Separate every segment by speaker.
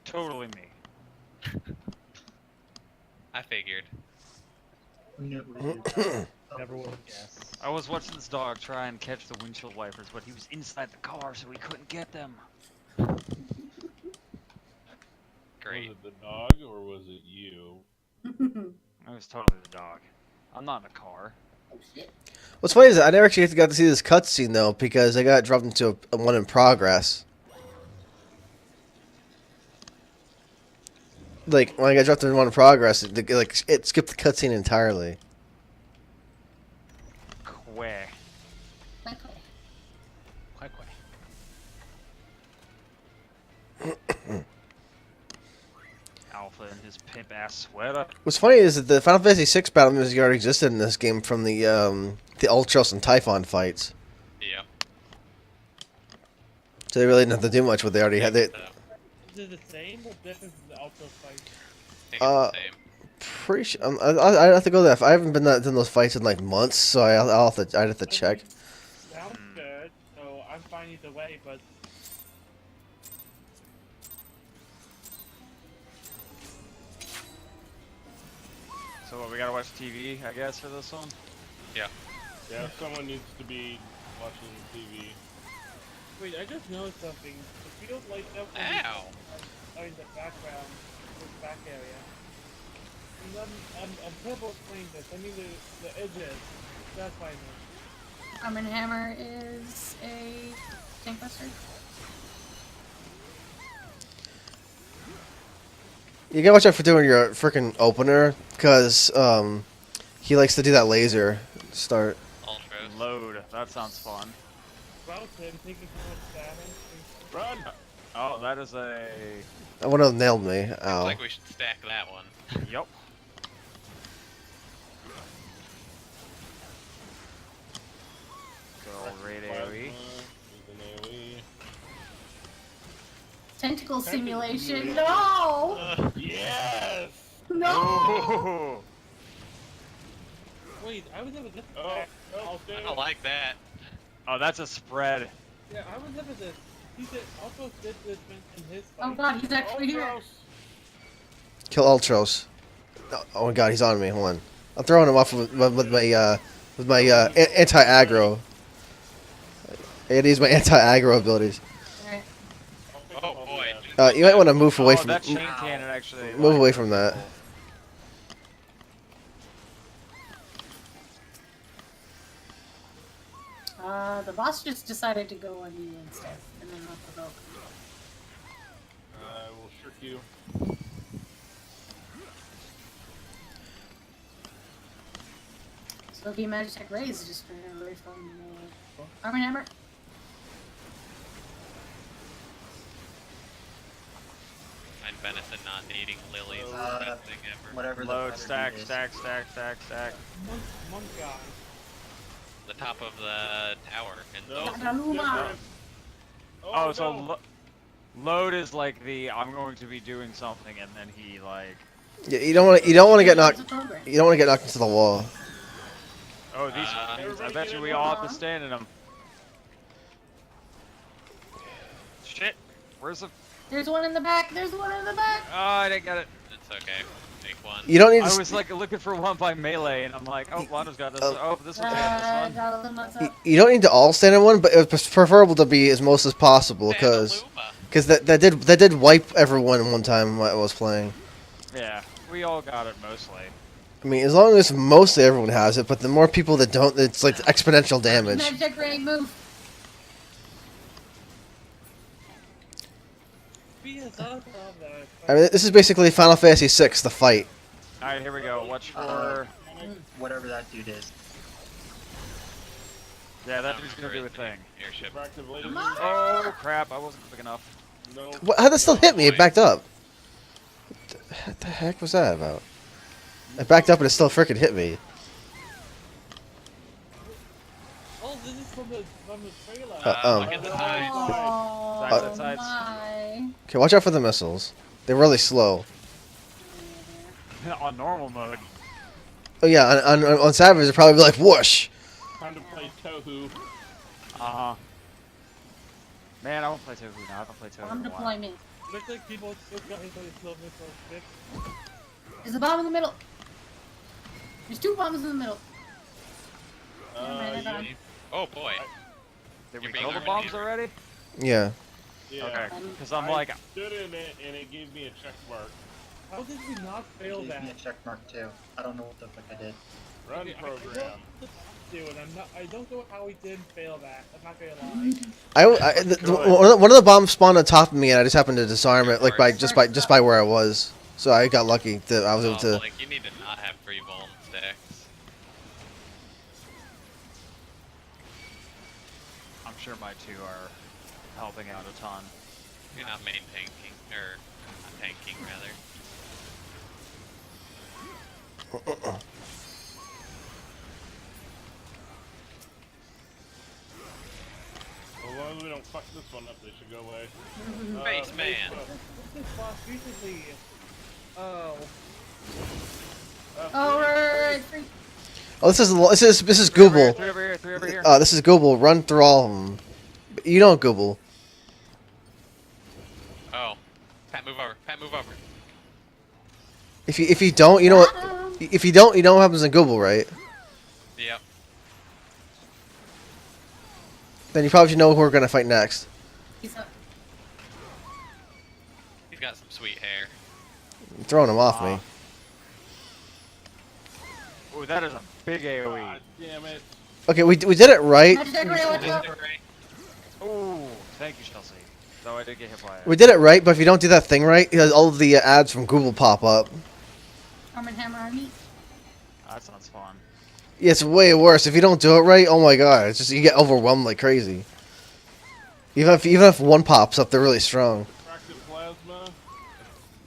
Speaker 1: totally me.
Speaker 2: I figured.
Speaker 3: Never would have guessed.
Speaker 1: I was watching this dog try and catch the windshield wipers, but he was inside the car, so he couldn't get them.
Speaker 2: Great.
Speaker 4: Was it the dog or was it you?
Speaker 1: It was totally the dog. I'm not in a car.
Speaker 5: What's funny is that I never actually got to see this cutscene though, because I got dropped into a one in progress. Like when I got dropped into one in progress, it skipped the cutscene entirely.
Speaker 1: Quay.
Speaker 3: Quack, quack.
Speaker 1: Alpha in his pimp ass sweater.
Speaker 5: What's funny is that the Final Fantasy VI battle music already existed in this game from the Ultros and Typhon fights.
Speaker 2: Yeah.
Speaker 5: So they really didn't have to do much. What they already had. They,
Speaker 3: Is it the same or different from the Ultra fight?
Speaker 2: I think it's the same.
Speaker 5: pretty sure I have to go there. I haven't been in those fights in like months, so I'd have to check.
Speaker 3: Sounds good, so I'm fine either way, but
Speaker 1: So what, we gotta watch TV, I guess, for this one?
Speaker 2: Yeah.
Speaker 4: Yeah, someone needs to be watching TV.
Speaker 3: wait, I just noticed something. If you don't light up
Speaker 2: Ow!
Speaker 3: in the background, this back area, and I'm terrible explaining this. I mean the edges. That's why I know.
Speaker 6: Arm and Hammer is a tank buster.
Speaker 5: You gotta watch out for doing your freaking opener, because he likes to do that laser start.
Speaker 2: Ultros.
Speaker 1: Load. That sounds fun.
Speaker 3: About him taking too much damage.
Speaker 4: Run!
Speaker 1: Oh, that is a...
Speaker 5: That one nailed me.
Speaker 2: Looks
Speaker 5: Ow.
Speaker 2: like we should stack that one.
Speaker 1: Yup. Good old raid
Speaker 4: Plasma
Speaker 1: AoE.
Speaker 4: is an AoE.
Speaker 6: Tentacle simulation. No!
Speaker 4: Yes!
Speaker 6: No!
Speaker 1: Oh!
Speaker 3: Wait, I was never this.
Speaker 4: Oh,
Speaker 2: I don't like that.
Speaker 1: Oh, that's a spread.
Speaker 3: Yeah, I was never this. He did also did this in his fight.
Speaker 6: Oh god, he's actually here.
Speaker 4: Ultros.
Speaker 5: Kill Ultros. Oh my god, he's on me. Hold on. I'm throwing him off with my anti-aggro. I gotta use my anti-aggro abilities.
Speaker 6: Alright.
Speaker 2: Oh boy.
Speaker 5: You might want to move away
Speaker 1: Oh,
Speaker 5: from
Speaker 1: that chain cannon actually...
Speaker 5: move away from that.
Speaker 6: The boss just decided to go on you instead, and then not provoke.
Speaker 4: I will shirk you.
Speaker 6: So the Magitech Rays just ran away from Arm and Hammer.
Speaker 2: I'd benefit not needing lilies is the best thing ever.
Speaker 7: Whatever the
Speaker 1: Load,
Speaker 7: better
Speaker 1: stack,
Speaker 7: dude is.
Speaker 1: stack, stack, stack, stack.
Speaker 3: Monk guy.
Speaker 2: The top of the tower. And
Speaker 4: No.
Speaker 2: those.
Speaker 6: Dadaluma!
Speaker 1: Oh, so
Speaker 4: no.
Speaker 1: load is like the I'm going to be doing something, and then he like...
Speaker 5: Yeah, you don't want to get knocked.
Speaker 6: It's a program.
Speaker 5: You don't want to get knocked into the wall.
Speaker 1: Oh, these things, I bet you we all have to stand in them. Shit! Where's the...
Speaker 6: There's one in the back. There's one in the back.
Speaker 1: Oh, I didn't get it.
Speaker 2: It's okay. Take one.
Speaker 5: You don't need
Speaker 1: I
Speaker 5: to.
Speaker 1: was like looking for one by melee, and I'm like, oh, Londo's got this. Oh, this one's got this one.
Speaker 6: Dadaluma's
Speaker 5: You,
Speaker 6: up.
Speaker 5: you don't need to all stand in one, but it's preferable to be as most as possible, because
Speaker 2: Dadaluma.
Speaker 5: that did wipe everyone one time when I was playing.
Speaker 1: Yeah, we all got it mostly.
Speaker 5: I mean, as long as mostly everyone has it, but the more people that don't, it's like exponential damage.
Speaker 6: Magitech Ray, move.
Speaker 5: I mean, this is basically Final Fantasy VI, the fight.
Speaker 1: Alright, here we go. Watch for...
Speaker 7: Whatever that dude is.
Speaker 1: Yeah, that dude's gonna do a thing.
Speaker 2: Airship.
Speaker 4: Attractive lady.
Speaker 1: Oh, crap, I wasn't quick enough.
Speaker 4: No.
Speaker 5: How'd that still hit me? It backed up. What the heck was that about? I backed up and it still freaking hit me.
Speaker 3: Oh, this is from the trailer.
Speaker 2: Look at the sides.
Speaker 6: Oh,
Speaker 1: Sides.
Speaker 6: my.
Speaker 5: Okay, watch out for the missiles. They're really slow.
Speaker 1: On normal mode.
Speaker 5: Oh yeah, on Savage, it'd probably be like whoosh.
Speaker 4: Time to play Tohu.
Speaker 1: Uh-huh. Man, I won't play Tofu now. I haven't played Tofu
Speaker 6: On
Speaker 1: in a while.
Speaker 6: deployment.
Speaker 3: Looks like people still got hit by the slow missile stick.
Speaker 6: There's a bomb in the middle. There's 2 bombs in the middle.
Speaker 4: Yeah,
Speaker 2: Oh boy.
Speaker 1: Did we
Speaker 2: You're being
Speaker 1: kill the
Speaker 2: our
Speaker 1: bombs
Speaker 2: neighbor.
Speaker 1: already?
Speaker 5: Yeah.
Speaker 4: yeah.
Speaker 1: Okay,
Speaker 6: Um,
Speaker 1: because I'm
Speaker 4: I
Speaker 1: like,
Speaker 4: stood in it and it gave me a check mark.
Speaker 3: How did we not fail
Speaker 7: Gave
Speaker 3: that?
Speaker 7: me a check mark too. I don't know what the fuck I did.
Speaker 4: Run
Speaker 3: Okay,
Speaker 4: program.
Speaker 3: I don't know how we didn't fail that. I'm not gonna lie.
Speaker 5: One of the bombs spawned on top of me, and I just happened to disarm it, like just by where I was. So I got lucky that I was able to.
Speaker 2: Like, you need to not have free vuln sticks.
Speaker 1: I'm sure my 2 are helping out a ton.
Speaker 2: You're not main tanking, or not tanking, rather.
Speaker 4: As long as we don't fuck this one up, they should go away.
Speaker 2: Face man.
Speaker 3: This boss recently. Oh.
Speaker 6: Oh, right.
Speaker 5: Oh, this is Google.
Speaker 1: 3 over here, 3 over here.
Speaker 5: This is Google. Run through all of them. You don't Google.
Speaker 2: Oh. Pat, move over. Pat, move over.
Speaker 5: If you don't, you know what? If you don't, you know what happens in Google, right?
Speaker 2: Yep.
Speaker 5: Then you probably should know who we're gonna fight next.
Speaker 6: He's up.
Speaker 2: He's got some sweet hair.
Speaker 5: You're throwing him off me.
Speaker 1: Ooh, that is a big AoE.
Speaker 4: God damn it.
Speaker 5: Okay, we did it right.
Speaker 6: Magic decorator, watch out.
Speaker 1: Ooh, thank you, Chelsea. Though I did get hit by it.
Speaker 5: We did it right, but if you don't do that thing right, all of the ads from Google pop up.
Speaker 6: Arm and Hammer Army.
Speaker 1: That sounds fun.
Speaker 5: Yeah, it's way worse if you don't do it right. Oh my god, it's just you get overwhelmed like crazy. Even if one pops up, they're really strong.
Speaker 4: Practice plasma.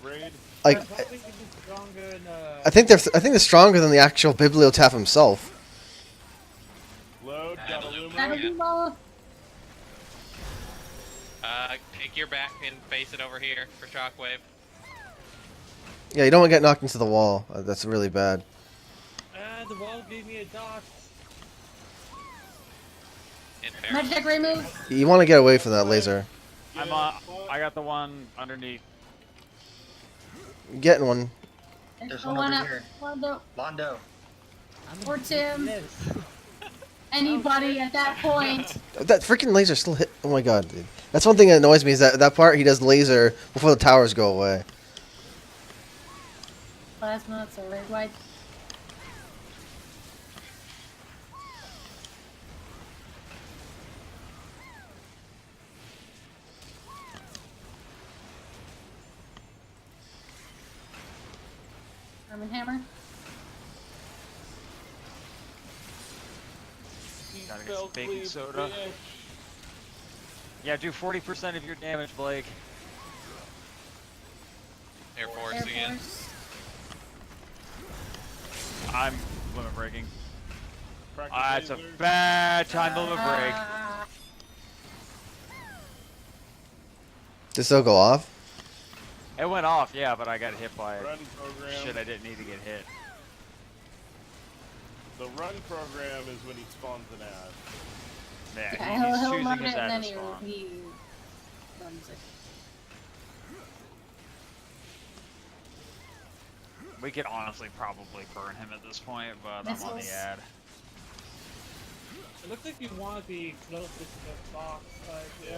Speaker 4: Raid.
Speaker 5: Like
Speaker 3: I think it's stronger than,
Speaker 5: I think they're stronger than the actual Bibliotaph himself.
Speaker 4: Load. Got
Speaker 2: Aluminum.
Speaker 4: aluminum.
Speaker 2: Take your back and face it over here for shockwave.
Speaker 5: Yeah, you don't want to get knocked into the wall. That's really bad.
Speaker 3: the wall gave me a dot.
Speaker 2: In fairness.
Speaker 6: Magic decorator move.
Speaker 5: You want to get away from that laser.
Speaker 1: I got the one underneath.
Speaker 5: Getting one.
Speaker 7: There's
Speaker 6: Go
Speaker 7: one
Speaker 6: on
Speaker 7: over
Speaker 6: up.
Speaker 7: here.
Speaker 6: Londo.
Speaker 7: Londo.
Speaker 6: Or Tim. Anybody at that point.
Speaker 5: That freaking laser still hit. Oh my god, dude. That's one thing that annoys me is that part he does laser before the towers go away.
Speaker 6: Plasma, so red, white. Arm and Hammer.
Speaker 1: Gotta get some baking soda. Yeah, do 40% of your damage, Blake.
Speaker 2: Air Force
Speaker 6: Air
Speaker 2: again.
Speaker 6: Force.
Speaker 1: I'm limit breaking.
Speaker 4: Practice
Speaker 1: It's a
Speaker 4: laser.
Speaker 1: bad time to limit break.
Speaker 6: Ah,
Speaker 5: Did it still go off?
Speaker 1: It went off, yeah, but I got hit by it.
Speaker 4: Run program.
Speaker 1: Shit, I didn't need to get hit.
Speaker 4: The run program is when he spawns an ad.
Speaker 1: Yeah,
Speaker 6: yeah,
Speaker 1: he's
Speaker 6: he'll
Speaker 1: choosing
Speaker 6: run
Speaker 1: his
Speaker 6: it and
Speaker 1: ad
Speaker 6: then
Speaker 1: to
Speaker 6: he
Speaker 1: spawn.
Speaker 6: runs it.
Speaker 1: We could honestly probably burn him at this point, but I'm on the
Speaker 6: Missiles.
Speaker 1: ad.
Speaker 3: It looks like you want to be closest to the box, the
Speaker 4: Yeah.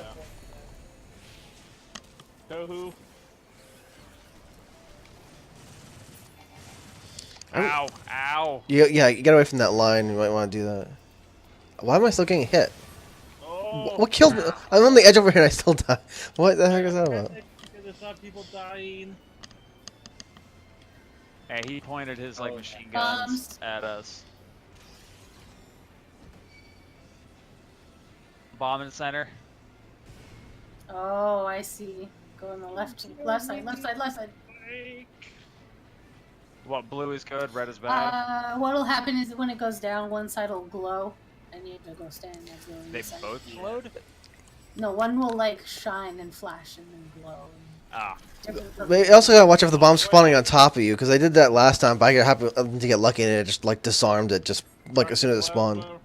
Speaker 3: airport.
Speaker 4: Tohu.
Speaker 1: Ow! Ow!
Speaker 5: Yeah, you get away from that line. You might want to do that. Why am I still getting hit?
Speaker 4: Oh.
Speaker 5: What killed me? I'm on the edge over here and I still die. What the heck is that about?
Speaker 3: There's not people dying.
Speaker 1: Hey, he pointed his like
Speaker 7: Oh,
Speaker 1: machine
Speaker 6: bombs.
Speaker 1: guns at us. Bomb in the center.
Speaker 6: Oh, I see. Go on the left side, left side, left side.
Speaker 1: What, blue is good, red is bad?
Speaker 6: What'll happen is when it goes down, one side will glow, and you have to go stand next to the
Speaker 1: They
Speaker 6: other side.
Speaker 1: both glowed?
Speaker 6: No, one will like shine and flash and then glow.
Speaker 1: Ah.
Speaker 5: But you also gotta watch out for the bomb spawning on top of you, because I did that last time, but I happened to get lucky and it just like disarmed it just like as soon as it spawned.
Speaker 4: Plasma.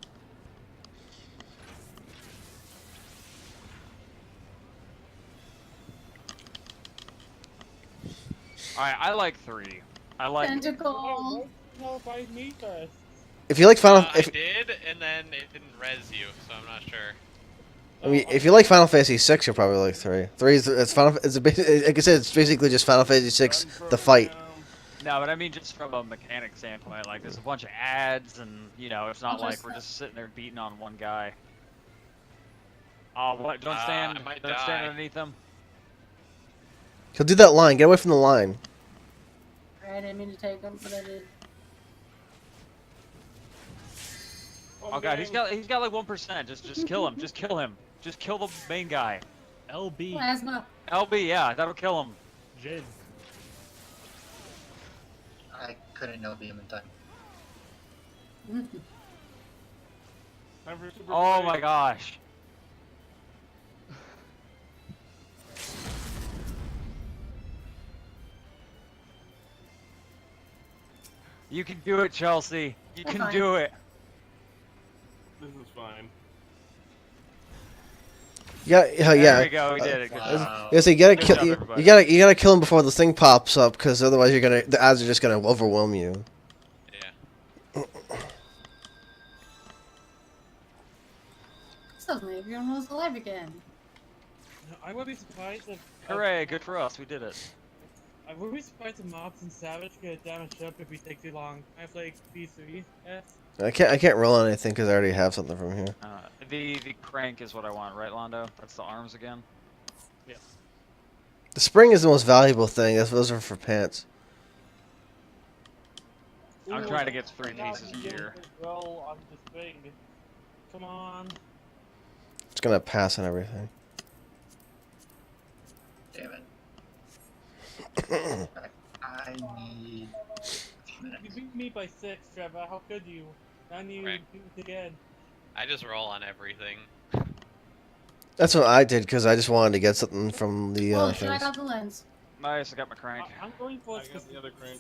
Speaker 1: Alright, I like 3. I like.
Speaker 6: Tentacle.
Speaker 3: No, fight me first.
Speaker 5: If you like Final,
Speaker 2: I did, and then it didn't res you, so I'm not sure.
Speaker 5: I mean, if you like Final Fantasy 6, you'll probably like 3. 3 is it's Final. It's a, like I said, it's basically just Final Fantasy 6, the fight.
Speaker 1: No, but I mean just from a mechanic standpoint, like there's a bunch of ads, and you know it's not like we're just sitting there beating on one guy. Oh, what? Don't stand.
Speaker 2: I might
Speaker 1: Don't
Speaker 2: die.
Speaker 1: stand underneath them.
Speaker 5: He'll do that line. Get away from the line.
Speaker 6: Right, I didn't mean to take him, but I did.
Speaker 1: Oh god, he's got like 1%. Just kill him. Just kill him. Just kill the main guy.
Speaker 8: LB.
Speaker 6: Plasma.
Speaker 1: LB, yeah, that'll kill him.
Speaker 8: Jizz.
Speaker 7: I couldn't know beam in time.
Speaker 4: Time for super
Speaker 1: Oh
Speaker 4: fight.
Speaker 1: my gosh. You can do it, Chelsea. You
Speaker 6: We're
Speaker 1: can
Speaker 6: fine.
Speaker 1: do it.
Speaker 4: This is fine.
Speaker 5: Yeah,
Speaker 1: There
Speaker 5: yeah.
Speaker 1: we go. We did it. Good job.
Speaker 7: Wow.
Speaker 5: Yeah, so you gotta
Speaker 1: Good
Speaker 5: kill.
Speaker 1: job,
Speaker 5: You
Speaker 1: everybody.
Speaker 5: gotta kill him before the thing pops up, because otherwise the ads are just gonna overwhelm you.
Speaker 2: Yeah.
Speaker 6: Suddenly, everyone was alive again.
Speaker 3: I would be surprised if.
Speaker 1: Hooray! Good for us. We did it.
Speaker 3: I would be surprised if Mobs and Savage get damaged up if we take too long. I have like P3. Yes.
Speaker 5: I can't roll on anything because I already have something from here.
Speaker 1: The crank is what I want, right, Londo? That's the arms again.
Speaker 5: The spring is the most valuable thing. Those are for pants.
Speaker 1: I'm
Speaker 3: Ooh,
Speaker 1: trying to get 3
Speaker 3: now
Speaker 1: pieces a
Speaker 3: you get
Speaker 1: year.
Speaker 3: to Roll on the spring. Come on.
Speaker 5: It's gonna pass on everything.
Speaker 7: Damn it. I need a few minutes.
Speaker 3: You beat me by 6, Trevor. How could you? Now you
Speaker 2: Right.
Speaker 3: do it again.
Speaker 2: I just roll on everything.
Speaker 5: That's what I did because I just wanted to get something from the
Speaker 6: Oh shit, I
Speaker 5: things.
Speaker 6: got the lens.
Speaker 1: Nice, I got my crank.
Speaker 3: I'm going for
Speaker 4: I got the other crank.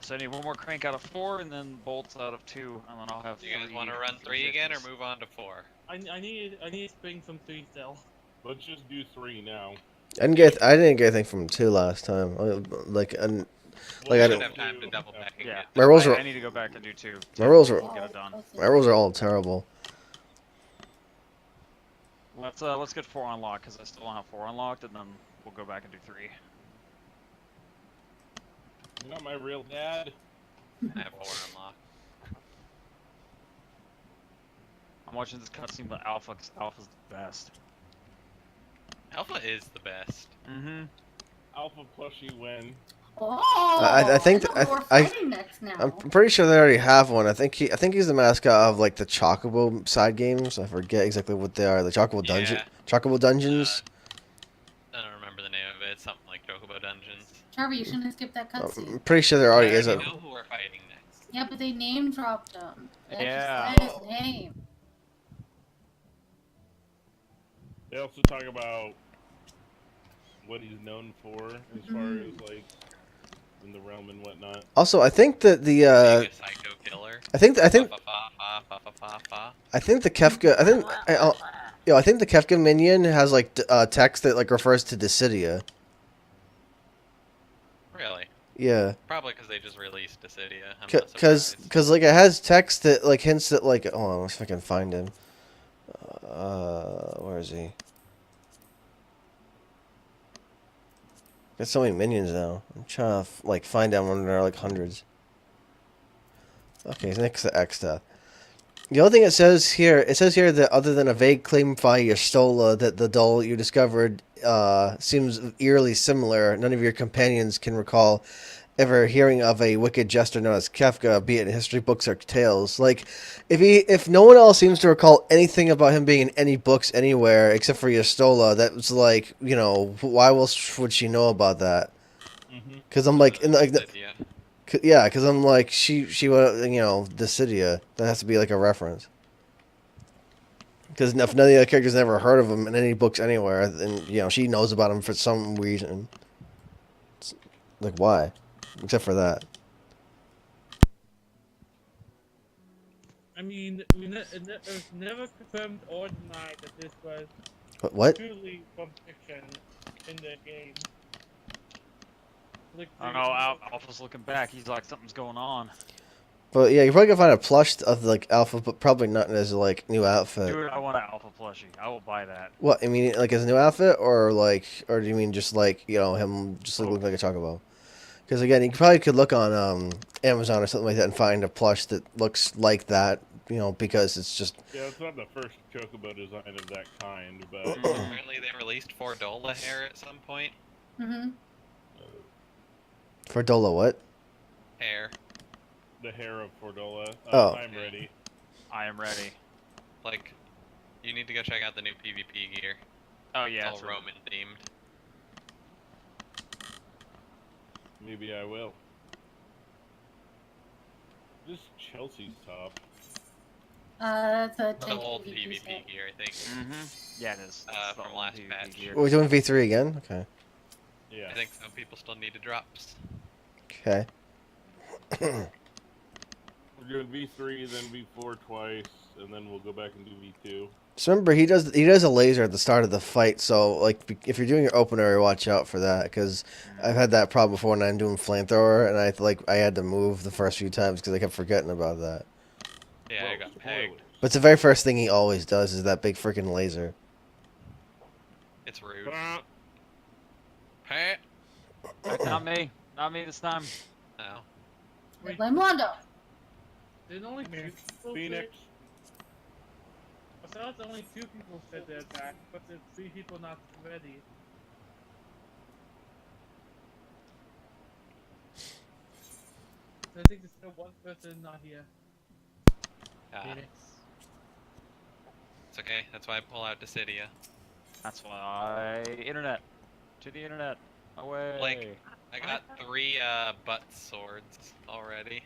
Speaker 1: So I need 1 more crank out of 4, and then bolts out of 2, and then I'll have.
Speaker 2: Do you guys
Speaker 1: 3
Speaker 2: want to run 3 again, or
Speaker 1: 350s.
Speaker 2: move on to 4?
Speaker 3: I need spring from 3 still.
Speaker 4: Let's just do 3 now.
Speaker 5: I didn't get anything from 2 last time. Like and Like, I
Speaker 2: We
Speaker 5: don't-
Speaker 2: should have time to double back and
Speaker 1: Yeah.
Speaker 2: get
Speaker 5: My rolls
Speaker 1: I,
Speaker 5: are
Speaker 1: I need to go back and do 2.
Speaker 5: My rolls are-
Speaker 1: We'll get it done.
Speaker 5: my rolls are all terrible.
Speaker 1: Let's get 4 unlocked because I still don't have 4 unlocked, and then we'll go back and do 3.
Speaker 4: You're not my real dad.
Speaker 2: I have 4 unlocked.
Speaker 1: I'm watching this cutscene, but Alpha's the best.
Speaker 2: Alpha is the best.
Speaker 1: Mm-hmm.
Speaker 4: Alpha plushie win.
Speaker 6: Oh,
Speaker 5: I think
Speaker 6: know
Speaker 5: th-
Speaker 6: who we're
Speaker 5: I-
Speaker 6: fighting next now.
Speaker 5: I'm pretty sure they already have one. I think he's the mascot of like the Chocobo side games. I forget exactly what they are. The Chocobo Dungeon,
Speaker 2: Yeah.
Speaker 5: Chocobo Dungeons.
Speaker 2: I don't remember the name of it. It's something like Chocobo Dungeons.
Speaker 6: Trevor, you shouldn't have skipped that
Speaker 5: I'm
Speaker 6: cutscene.
Speaker 5: pretty sure there already
Speaker 2: I
Speaker 5: is a.
Speaker 2: already know who we're fighting next.
Speaker 6: Yeah, but they name dropped him. They actually
Speaker 1: Yeah.
Speaker 6: said his name.
Speaker 4: They also talk about what he's known for as far as like in the realm and whatnot.
Speaker 5: Also, I think that the
Speaker 2: Being a psycho killer.
Speaker 5: I think
Speaker 2: Fa, fa, fa, fa, fa, fa.
Speaker 5: I think the Kefka. I think the Kefka minion has like text that like refers to Dissidia.
Speaker 2: Really?
Speaker 5: Yeah,
Speaker 2: Probably because they just released Dissidia. I'm not
Speaker 5: because
Speaker 2: surprised.
Speaker 5: like it has text that like hints that like hold on, let's see if I can find him. Where is he? Got so many minions now. I'm trying to like find out when there are like hundreds. Okay, next to X stuff. The only thing it says here that other than a vague claim by Yestola that the doll you discovered seems eerily similar, none of your companions can recall ever hearing of a wicked jester known as Kefka, be it in history books or tales. Like, if no one else seems to recall anything about him being in any books anywhere except for Yestola, that was like, you know, why else would she know about that?
Speaker 4: Mm-hmm.
Speaker 5: Because I'm like, in like,
Speaker 2: Dissidia.
Speaker 5: yeah, because I'm like, she would, you know, Dissidia. That has to be like a reference. Because if none of the other characters never heard of him in any books anywhere, then you know she knows about him for some reason. It's like why? Except for that.
Speaker 3: I mean, it was never confirmed or denied that this was
Speaker 5: What?
Speaker 3: truly from fiction in the game. Like,
Speaker 1: I don't know. Alpha's looking back. He's like, something's going on.
Speaker 5: But yeah, you're probably gonna find a plush of like Alpha, but probably not as like new outfit.
Speaker 1: Dude, I want an Alpha plushie. I will buy that.
Speaker 5: What, I mean, like as a new outfit, or do you mean just like him just looking like a chocobo? Because again, you probably could look on Amazon or something like that and find a plush that looks like that. Because it's just
Speaker 4: Yeah, it's not the first chocobo design of that kind, but
Speaker 2: Apparently they released Fordola hair at some point.
Speaker 6: Mm-hmm.
Speaker 5: for Dola. What?
Speaker 2: Hair.
Speaker 4: the hair of Fordola.
Speaker 5: Oh.
Speaker 4: I'm ready.
Speaker 1: I am ready.
Speaker 2: Like, you need to go check out the new PvP gear.
Speaker 1: Oh yeah,
Speaker 2: It's all Roman themed.
Speaker 4: Maybe I will. This Chelsea's top.
Speaker 6: That's a
Speaker 2: The
Speaker 6: tank
Speaker 2: old
Speaker 6: PvP
Speaker 2: PvP
Speaker 6: set.
Speaker 2: gear, I think.
Speaker 1: Mm-hmm. Yeah, it is. It's the
Speaker 2: From
Speaker 1: old
Speaker 2: last
Speaker 1: PvP
Speaker 2: patch.
Speaker 1: gear.
Speaker 5: We're doing V3 again. Okay.
Speaker 4: Yeah.
Speaker 2: I think some people still needed drops.
Speaker 5: Okay.
Speaker 4: We're doing V3, then V4 twice, and then we'll go back and do V2.
Speaker 5: So remember, he does a laser at the start of the fight. So like, if you're doing your opener, watch out for that, because I've had that problem before when I'm doing flamethrower, and I had to move the first few times because I kept forgetting about that.
Speaker 2: Yeah, I got
Speaker 4: Spoilers.
Speaker 2: pegged.
Speaker 5: But it's the very first thing he always does is that big freaking laser.
Speaker 2: It's rude.
Speaker 4: Ah,
Speaker 2: Hey!
Speaker 1: Not me. Not me this time.
Speaker 2: No.
Speaker 3: Wait.
Speaker 6: Blame Wando.
Speaker 3: Didn't only two people
Speaker 4: Phoenix.
Speaker 3: I thought only 2 people said they're back, but there's 3 people not ready. So I think there's still 1 person not here. Phoenix.
Speaker 2: It's okay. That's why I pull out Dissidia.
Speaker 1: That's why. Internet. To the internet. Away.
Speaker 2: Like, I got 3 butt swords already.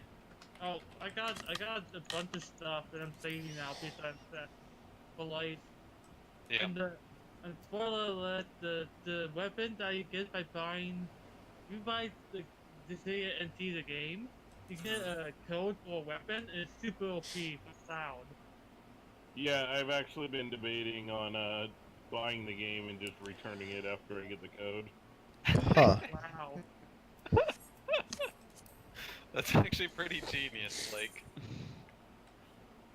Speaker 3: Oh, I got a bunch of stuff that I'm saving now because I'm set for life.
Speaker 2: Yeah.
Speaker 3: And spoiler alert, the weapon that you get by buying, you buy the Sega NT the game, you get a code for a weapon, and it's super OP for sound.
Speaker 4: Yeah, I've actually been debating on buying the game and just returning it after I get the code.
Speaker 5: Huh.
Speaker 3: Wow.
Speaker 2: That's actually pretty genius, like...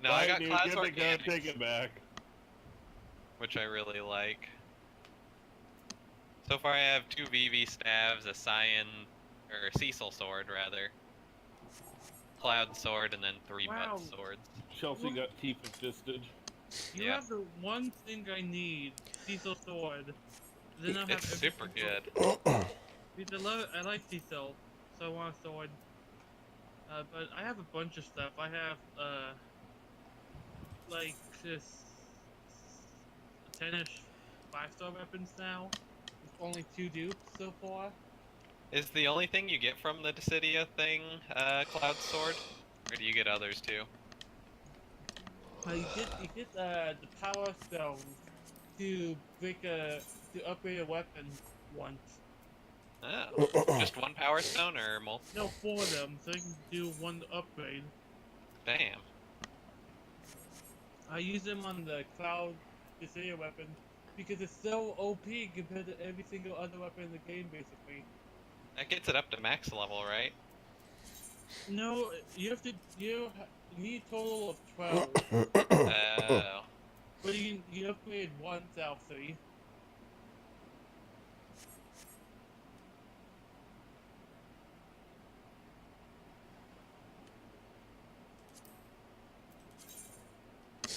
Speaker 2: No, I got
Speaker 4: Dude,
Speaker 2: Class
Speaker 4: get the code,
Speaker 2: Organics,
Speaker 4: take it back.
Speaker 2: which I really like. So far I have 2 VV staves, a Cyan, or Cecil sword, rather. Cloud sword, and then 3
Speaker 3: Wow.
Speaker 2: butt swords.
Speaker 4: Chelsea got teeth fisted.
Speaker 3: You
Speaker 2: Yeah.
Speaker 3: have the one thing I need, Cecil sword. Then I have
Speaker 2: It's
Speaker 3: every
Speaker 2: super
Speaker 3: single-
Speaker 2: good.
Speaker 3: Because I like Cecil, so I want a sword. But I have a bunch of stuff. I have, like, this 10-ish 5-star weapons now. With only 2 dupes so far.
Speaker 2: Is the only thing you get from the Dissidia thing, Cloud sword? Or do you get others too?
Speaker 3: You get the power stones to upgrade a weapon once.
Speaker 2: Oh. Just 1 power stone or multiple?
Speaker 3: No, 4 of them, so you can do 1 upgrade.
Speaker 2: Damn.
Speaker 3: I use them on the Cloud Desire weapon because it's so OP compared to every single other weapon in the game, basically.
Speaker 2: That gets it up to max level, right?
Speaker 3: No, you need a total of 12,
Speaker 2: Oh.
Speaker 3: but you upgrade once out of 3.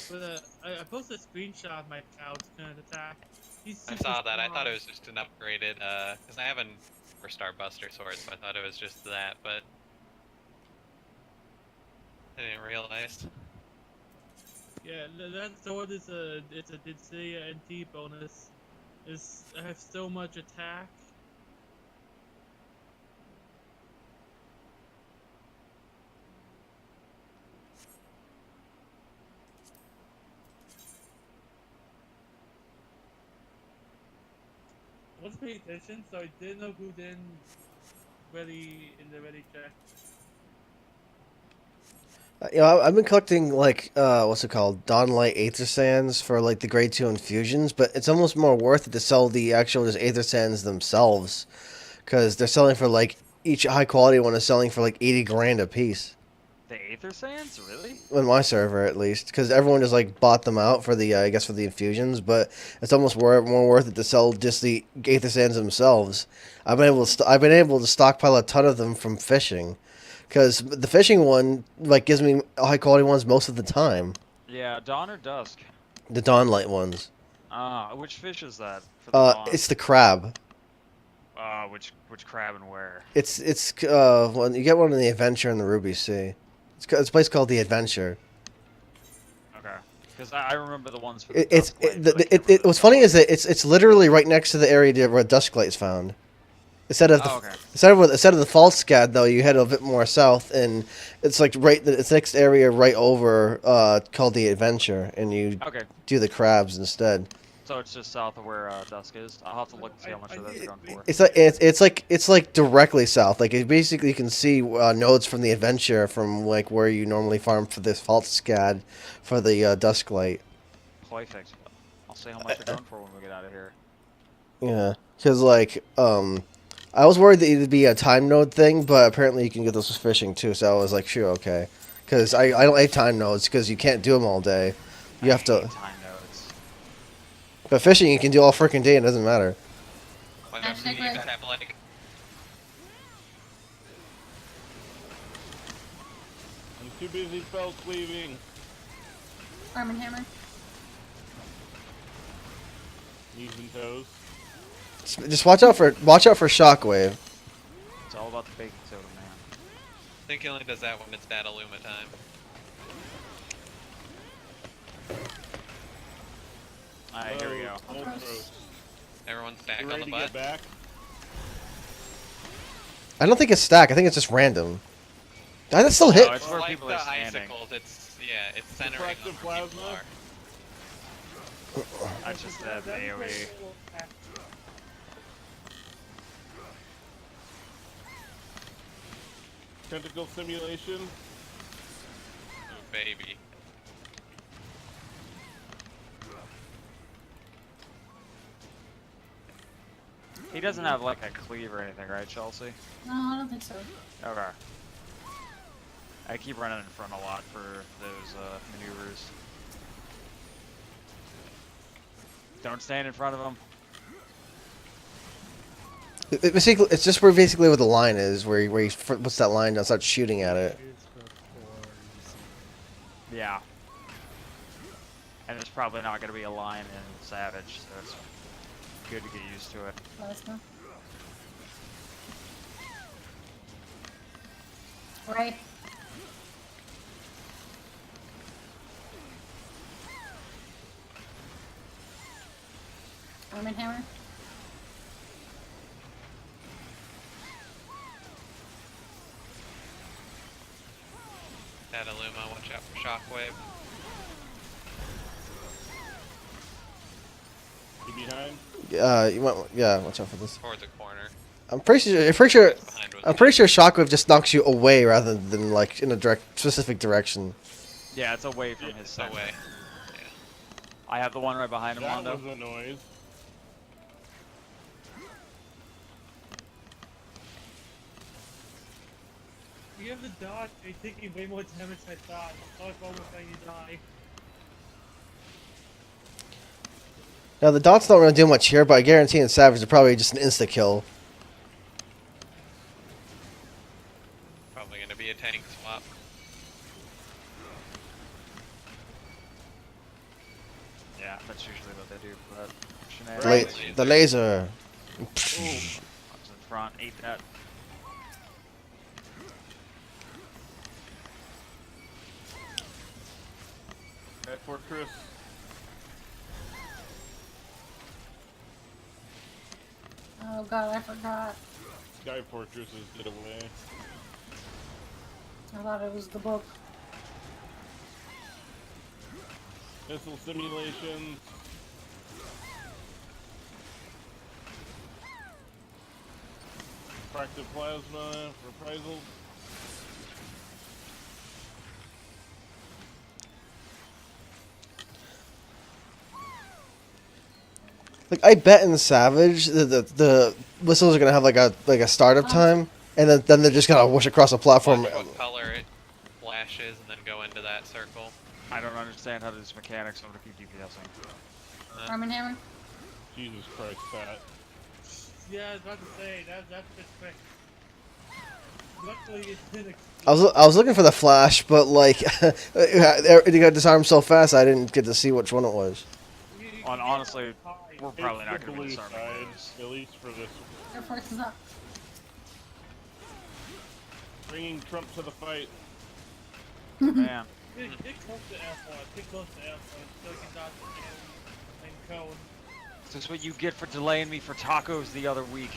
Speaker 3: But I posted a screenshot of my Cloud's current attack. He's
Speaker 2: I
Speaker 3: super
Speaker 2: saw that. I
Speaker 3: strong.
Speaker 2: thought it was just an upgraded, because I have an 4-star Buster Sword, so I thought it was just that, but I didn't realize.
Speaker 3: Yeah, that sword is it's a Dissidia NT bonus. I have so much attack. I wasn't paying attention, so I didn't know who didn't ready in the ready check.
Speaker 5: I've been collecting like what's it called, Dawnlight Aether Sands for like the grade 2 infusions, but it's almost more worth it to sell the actual just Aether Sands themselves, because they're selling for like each high quality one is selling for like 80 grand a piece.
Speaker 1: The Aether Sands, really?
Speaker 5: On my server, at least, because everyone just like bought them out for the, I guess, for the infusions. But it's almost more worth it to sell just the Aether Sands themselves. I've been able to stockpile a ton of them from fishing, because the fishing one like gives me high quality ones most of the time.
Speaker 1: Yeah, dawn or dusk?
Speaker 5: The Dawn Light ones.
Speaker 1: Which fish is that? For the dawn?
Speaker 5: It's the crab.
Speaker 1: Which crab and where?
Speaker 5: It's well, you get one in the Adventure in the Ruby Sea. It's a place called the Adventure.
Speaker 1: Okay, because I remember the ones for the
Speaker 5: It's
Speaker 1: dusk light, but I can't remember
Speaker 5: what's
Speaker 1: the
Speaker 5: funny
Speaker 1: dawn.
Speaker 5: is that it's literally right next to the area where Dusklight's found. Instead of
Speaker 1: Oh, okay.
Speaker 5: instead of the false scad though, you head a bit more south, and it's like it's the next area right over called the Adventure, and you
Speaker 1: Okay,
Speaker 5: do the crabs instead.
Speaker 1: so it's just south of where dusk is. I'll have to look and see how much of those are going for.
Speaker 5: It's like directly south. Like it basically you can see nodes from the Adventure from like where you normally farm for this false scad for the Dusklight.
Speaker 1: Perfect. I'll see how much they're going for when we get out of here.
Speaker 5: Yeah, because like I was worried that it'd be a time node thing, but apparently you can get those with fishing too. So I was like, sure, okay. Because I don't like time nodes because you can't do them all day. You have to.
Speaker 1: Time nodes.
Speaker 5: But fishing you can do all freaking day. It doesn't matter.
Speaker 2: Whatever
Speaker 6: Hashtag
Speaker 2: you
Speaker 6: right.
Speaker 2: guys have, like,
Speaker 4: I'm too busy spell cleaving.
Speaker 6: Arm and Hammer.
Speaker 4: Knees and toes.
Speaker 5: Just watch out for Shockwave.
Speaker 1: It's all about the baking soda, man.
Speaker 2: I think he only does that when it's bad Illuma time.
Speaker 1: Alright, here we go.
Speaker 4: Old throats.
Speaker 2: Everyone's back
Speaker 4: You
Speaker 2: on
Speaker 4: ready
Speaker 2: the
Speaker 4: to get
Speaker 2: butt.
Speaker 4: back?
Speaker 5: I don't think it's stack. I think it's just random. That still hit.
Speaker 1: No, it's where
Speaker 2: Like
Speaker 1: people
Speaker 2: the
Speaker 1: are standing.
Speaker 2: icicles, it's centering on
Speaker 4: Refractive
Speaker 2: where people
Speaker 4: plasma?
Speaker 2: are.
Speaker 1: That's just that AoE.
Speaker 4: Tentacle simulation.
Speaker 2: Oh, baby.
Speaker 1: He doesn't have like a cleave or anything, right, Chelsea?
Speaker 6: No, I don't think so.
Speaker 1: Okay. I keep running in front a lot for those maneuvers. Don't stand in front of him.
Speaker 5: It's just where basically where the line is, where he puts that line down, starts shooting at it.
Speaker 1: Yeah. And there's probably not going to be a line in Savage, so it's good to get used to it.
Speaker 6: Plasma. Right. Arm and Hammer.
Speaker 2: That Illuma, watch out for Shockwave.
Speaker 4: You behind?
Speaker 5: Watch out for this.
Speaker 2: Towards the corner.
Speaker 5: I'm pretty sure
Speaker 2: Behind was
Speaker 5: Shockwave just knocks you away rather than like in a specific direction.
Speaker 1: Yeah, it's away from his
Speaker 2: It's
Speaker 1: center.
Speaker 2: away.
Speaker 1: I have the one right behind him,
Speaker 4: That
Speaker 1: Mondo.
Speaker 4: was a noise.
Speaker 3: You have the dodge, you're taking way more damage than I thought. I was almost letting you die.
Speaker 5: Now the dots don't really do much here, but I guarantee in Savage they're probably just an insta kill.
Speaker 2: Probably gonna be a tank swap.
Speaker 1: Yeah, that's usually what they do for that
Speaker 5: The,
Speaker 1: shenanigans.
Speaker 5: the laser.
Speaker 1: Ooh. I was in front, ate that.
Speaker 4: That fortress.
Speaker 6: Oh god, I forgot.
Speaker 4: Sky fortresses get away.
Speaker 6: I thought it was the book.
Speaker 4: Missile simulations. Refractive plasma. Reprisal.
Speaker 5: Like I bet in Savage the whistles are gonna have like a startup time. And then they're just gonna whoosh across the platform.
Speaker 2: Watch what color it flashes and then go into that circle.
Speaker 1: I don't understand how to do this mechanics. I'm gonna keep DPSing.
Speaker 6: Arm and Hammer?
Speaker 4: Jesus Christ, fat.
Speaker 3: Yeah, I was about to say, that's just quick. Luckily, it didn't
Speaker 5: I was looking for the flash, but like it got disarmed so fast I didn't get to see which one it was.
Speaker 1: And honestly, we're
Speaker 4: It's
Speaker 1: probably not
Speaker 4: the
Speaker 1: gonna be
Speaker 4: blue
Speaker 1: disarming
Speaker 4: side,
Speaker 1: those.
Speaker 4: at least for this.
Speaker 6: Air Force is up.
Speaker 4: Bringing Trump to the fight.
Speaker 1: Man,
Speaker 3: Get close to F1. Get close to F1 so you can dodge the and cone.
Speaker 1: this is what you get for delaying me for tacos the other week.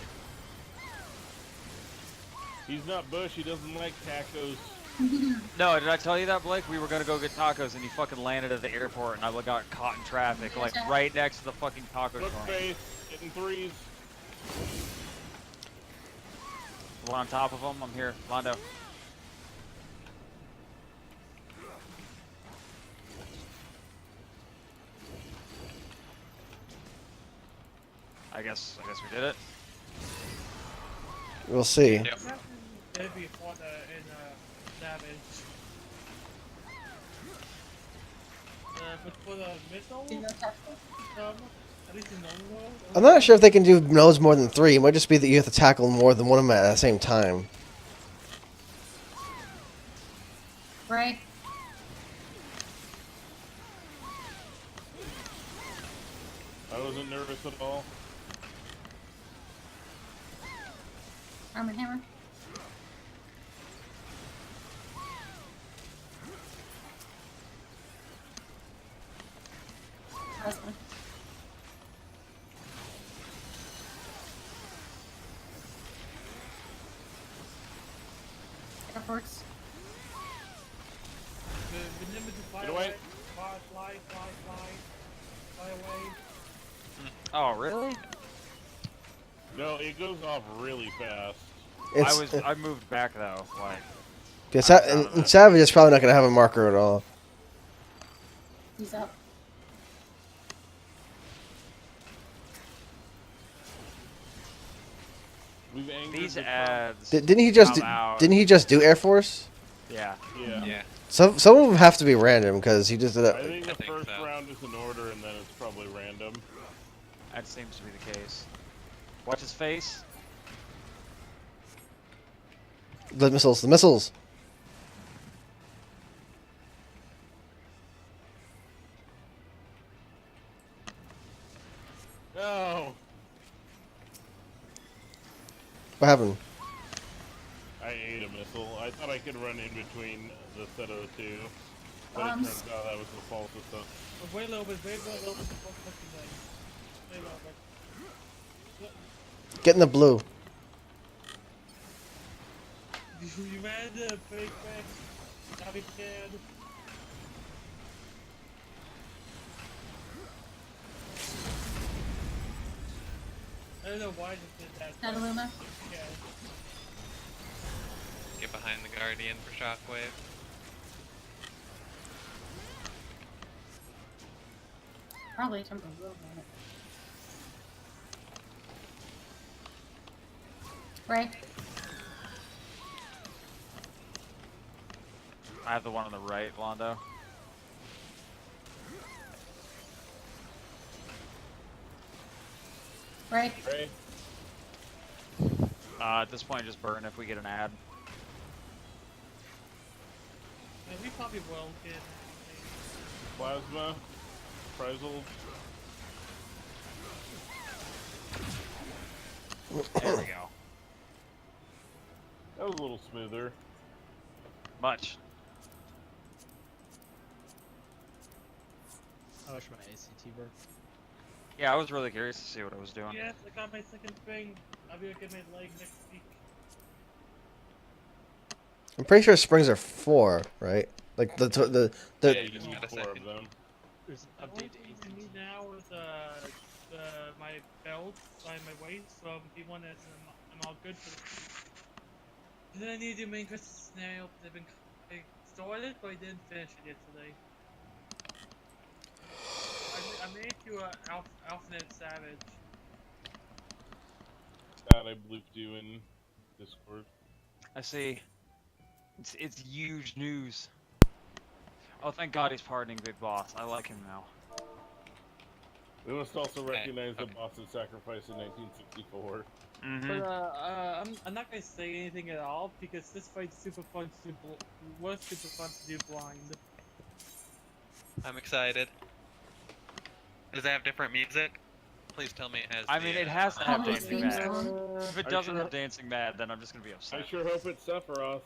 Speaker 4: He's not Bush, he doesn't like tacos.
Speaker 1: No, did I tell you that, Blake? We were gonna go get tacos, and he fucking landed at the airport, and I got caught in traffic, like right next to the fucking taco
Speaker 4: Look
Speaker 1: joint.
Speaker 4: face, hitting threes.
Speaker 1: The one on top of him, I'm here, Londo. I guess we did it.
Speaker 5: We'll see.
Speaker 2: Yep.
Speaker 3: It'd be fun in Savage. But for the missile,
Speaker 6: Do you know tactical?
Speaker 3: at least in normal.
Speaker 5: I'm not sure if they can do nodes more than 3. It might just be that you have to tackle more than one of them at the same time.
Speaker 6: Right?
Speaker 4: I wasn't nervous at all.
Speaker 6: Arm and Hammer? Plasma. Air Force.
Speaker 3: Remember to fly
Speaker 4: Get away.
Speaker 3: Fly away.
Speaker 1: Oh, really?
Speaker 4: No, it goes off really fast.
Speaker 1: I moved back though, like.
Speaker 5: And Savage is probably not going to have a marker at all.
Speaker 6: He's up.
Speaker 4: We've angered
Speaker 1: These
Speaker 4: the
Speaker 1: ads.
Speaker 5: Didn't he just
Speaker 1: come out.
Speaker 5: didn't he just do Air Force?
Speaker 1: Yeah.
Speaker 4: Trump. Yeah.
Speaker 2: Yeah.
Speaker 5: Some of them have to be random because he just did
Speaker 4: I
Speaker 5: that.
Speaker 4: think the
Speaker 2: I think
Speaker 4: first
Speaker 2: so.
Speaker 4: round is in order and then it's probably random.
Speaker 1: That seems to be the case. Watch his face.
Speaker 5: The missiles.
Speaker 4: No!
Speaker 5: What happened?
Speaker 4: I ate a missile. I thought I could run in between the set of the two. But it
Speaker 6: Bombs.
Speaker 4: turns out that was the false system.
Speaker 3: Wait a little bit. Wait a little bit. Wait a little bit.
Speaker 5: Get in the blue.
Speaker 3: You ran the pretty quick. Now be scared. I don't know why I just did that.
Speaker 6: Cataluma.
Speaker 3: Yeah.
Speaker 2: Get behind the Guardian for Shockwave.
Speaker 6: Probably Temple will on it. Right?
Speaker 1: I have the one on the right, Londo.
Speaker 6: Right?
Speaker 4: Right?
Speaker 1: At this point, just burn if we get an ad.
Speaker 3: Yeah, we probably will get.
Speaker 4: Plasma. Frizzled.
Speaker 1: There we go.
Speaker 4: That was a little smoother.
Speaker 1: Much.
Speaker 8: I wish my ACT worked.
Speaker 1: Yeah, I was really curious to see what I was doing.
Speaker 3: Yes, I got my second thing. I'll be able to get my leg next week.
Speaker 5: I'm pretty sure springs are 4, right? Like the
Speaker 4: Yeah, you
Speaker 2: just
Speaker 4: need
Speaker 2: got a
Speaker 4: 4 of
Speaker 2: second.
Speaker 4: them.
Speaker 8: There's an
Speaker 3: The only
Speaker 8: update to
Speaker 3: thing
Speaker 8: ACT.
Speaker 3: I need now is my belt by my waist from D1 and I'm all good for this week. And then I need to do main quest scenario. I started, but I didn't finish it yet today. I made you a Alphanet Savage.
Speaker 4: That I blooped you in Discord.
Speaker 1: I see. It's huge news. Oh, thank God he's pardoning Big Boss. I like him now.
Speaker 4: We must also recognize the
Speaker 2: okay.
Speaker 4: boss's sacrifice in 1964.
Speaker 3: But I'm not gonna say anything at all because this fight's super fun to was super fun to do blind.
Speaker 2: I'm excited. Does it have different music? Please tell me it has.
Speaker 1: I
Speaker 2: the,
Speaker 1: mean, it has to have
Speaker 6: Holy
Speaker 1: Dancing
Speaker 6: theme
Speaker 1: Mad.
Speaker 6: song.
Speaker 1: If it
Speaker 4: I
Speaker 1: doesn't
Speaker 4: sure-
Speaker 1: have Dancing Mad, then I'm just gonna be upset.
Speaker 4: I sure hope it's Sephiroth.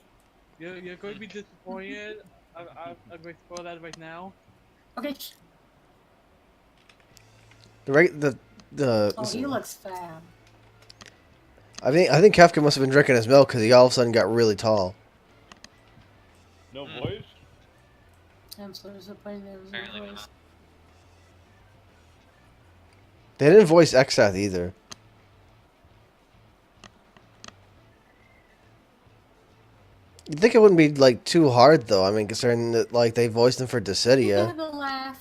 Speaker 3: You're going to be disappointed. I'm going to spoil that right now.
Speaker 6: Okay.
Speaker 5: The
Speaker 6: Oh, he looks fab.
Speaker 5: I think Kefka must have been drinking his milk because he all of a sudden got really tall.
Speaker 4: No voice?
Speaker 6: I'm so disappointed there was no
Speaker 2: Apparently
Speaker 6: voice.
Speaker 2: not.
Speaker 5: They didn't voice Exath either. You'd think it wouldn't be like too hard though. I mean, considering that like they voiced him for
Speaker 6: He
Speaker 5: Dissidia.
Speaker 6: had a laugh.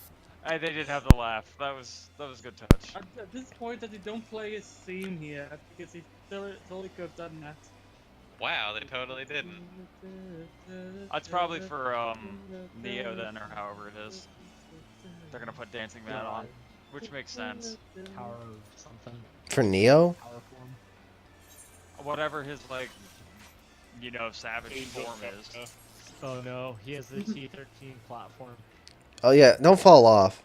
Speaker 1: They did have the laugh. That was a good touch.
Speaker 3: At this point, that they don't play his theme here because he totally could have done that.
Speaker 2: Wow, they totally didn't.
Speaker 1: That's probably for Neo then, or however it is. They're gonna put Dancing Mad on, which makes sense.
Speaker 8: Power of something.
Speaker 5: For Neo?
Speaker 8: Power form.
Speaker 1: Whatever his like, savage
Speaker 4: Angel
Speaker 1: form is.
Speaker 4: Kefka.
Speaker 8: Oh no, he has the T13 platform.
Speaker 5: Oh yeah, don't fall off.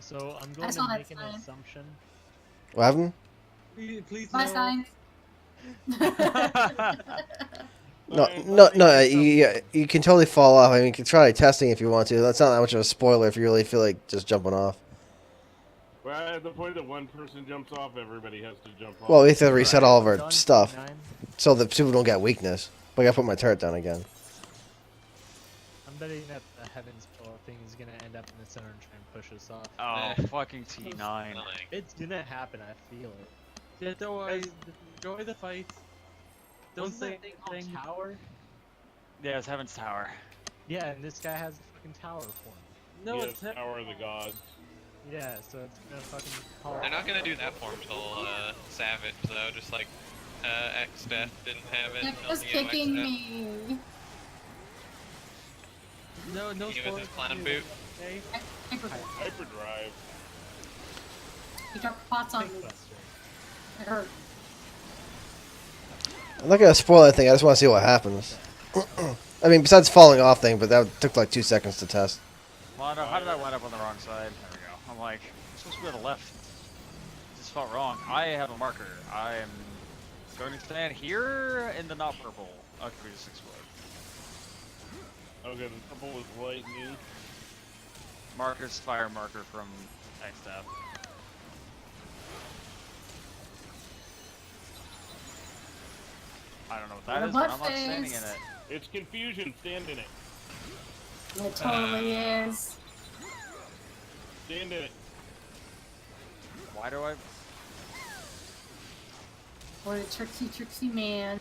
Speaker 8: So I'm going
Speaker 6: saw
Speaker 8: to
Speaker 6: that
Speaker 8: make an
Speaker 6: sign.
Speaker 8: assumption.
Speaker 5: What happened?
Speaker 3: Please
Speaker 6: My
Speaker 3: no.
Speaker 6: sign.
Speaker 5: No. You can totally fall off. I mean, you can try testing if you want to. That's not that much of a spoiler if you really feel like just jumping off.
Speaker 4: Well, at the point that one person jumps off, everybody has to jump off.
Speaker 5: Well, we have to reset all of our
Speaker 8: Done,
Speaker 5: stuff
Speaker 8: 9.
Speaker 5: so that people don't get weakness. But I gotta put my turret down again.
Speaker 8: I'm betting that the heavens pillar thing is gonna end up in the center and try and push us off.
Speaker 1: Oh, fucking T9.
Speaker 2: Like,
Speaker 8: It's gonna happen. I feel it.
Speaker 3: Yeah, don't worry. Enjoy the fight. Don't
Speaker 8: Wasn't
Speaker 3: say
Speaker 8: that thing called
Speaker 3: anything.
Speaker 8: Tower?
Speaker 1: Yeah, it's Heaven's Tower.
Speaker 8: Yeah, and this guy has the fucking tower form.
Speaker 3: No,
Speaker 4: Yes,
Speaker 3: it's
Speaker 4: Tower of the Gods.
Speaker 8: Yeah, so it's gonna fucking call.
Speaker 2: they're not gonna do that form till Savage though, just like X-Death didn't have it.
Speaker 6: They're
Speaker 2: till
Speaker 6: just
Speaker 2: Neo
Speaker 6: kicking
Speaker 2: X-Death.
Speaker 6: me.
Speaker 3: no
Speaker 2: He with
Speaker 3: spoilers
Speaker 2: his
Speaker 3: for
Speaker 2: clown
Speaker 3: you,
Speaker 2: boot.
Speaker 3: Okay?
Speaker 4: Hyperdrive.
Speaker 6: He dropped pots on me.
Speaker 8: Pinkbuster.
Speaker 6: It hurt.
Speaker 5: I'm not gonna spoil anything. I just want to see what happens. I mean, besides falling off thing, but that took like 2 seconds to test.
Speaker 1: Well, no, how did I wind up on the wrong side? There we go. I'm like, I'm supposed to be on the left. This felt wrong. I have a marker. I am going to stand here in the not purple. Okay, we just explode.
Speaker 4: Okay, the purple is lightning.
Speaker 1: Marker's fire marker from X-Death. I don't know what that
Speaker 6: The
Speaker 1: is, but I'm
Speaker 6: butt
Speaker 1: not standing in
Speaker 6: face.
Speaker 1: it.
Speaker 4: It's confusion. Stand in it.
Speaker 6: It totally is.
Speaker 4: Stand in it.
Speaker 1: Why do I?
Speaker 6: What a tricksy man.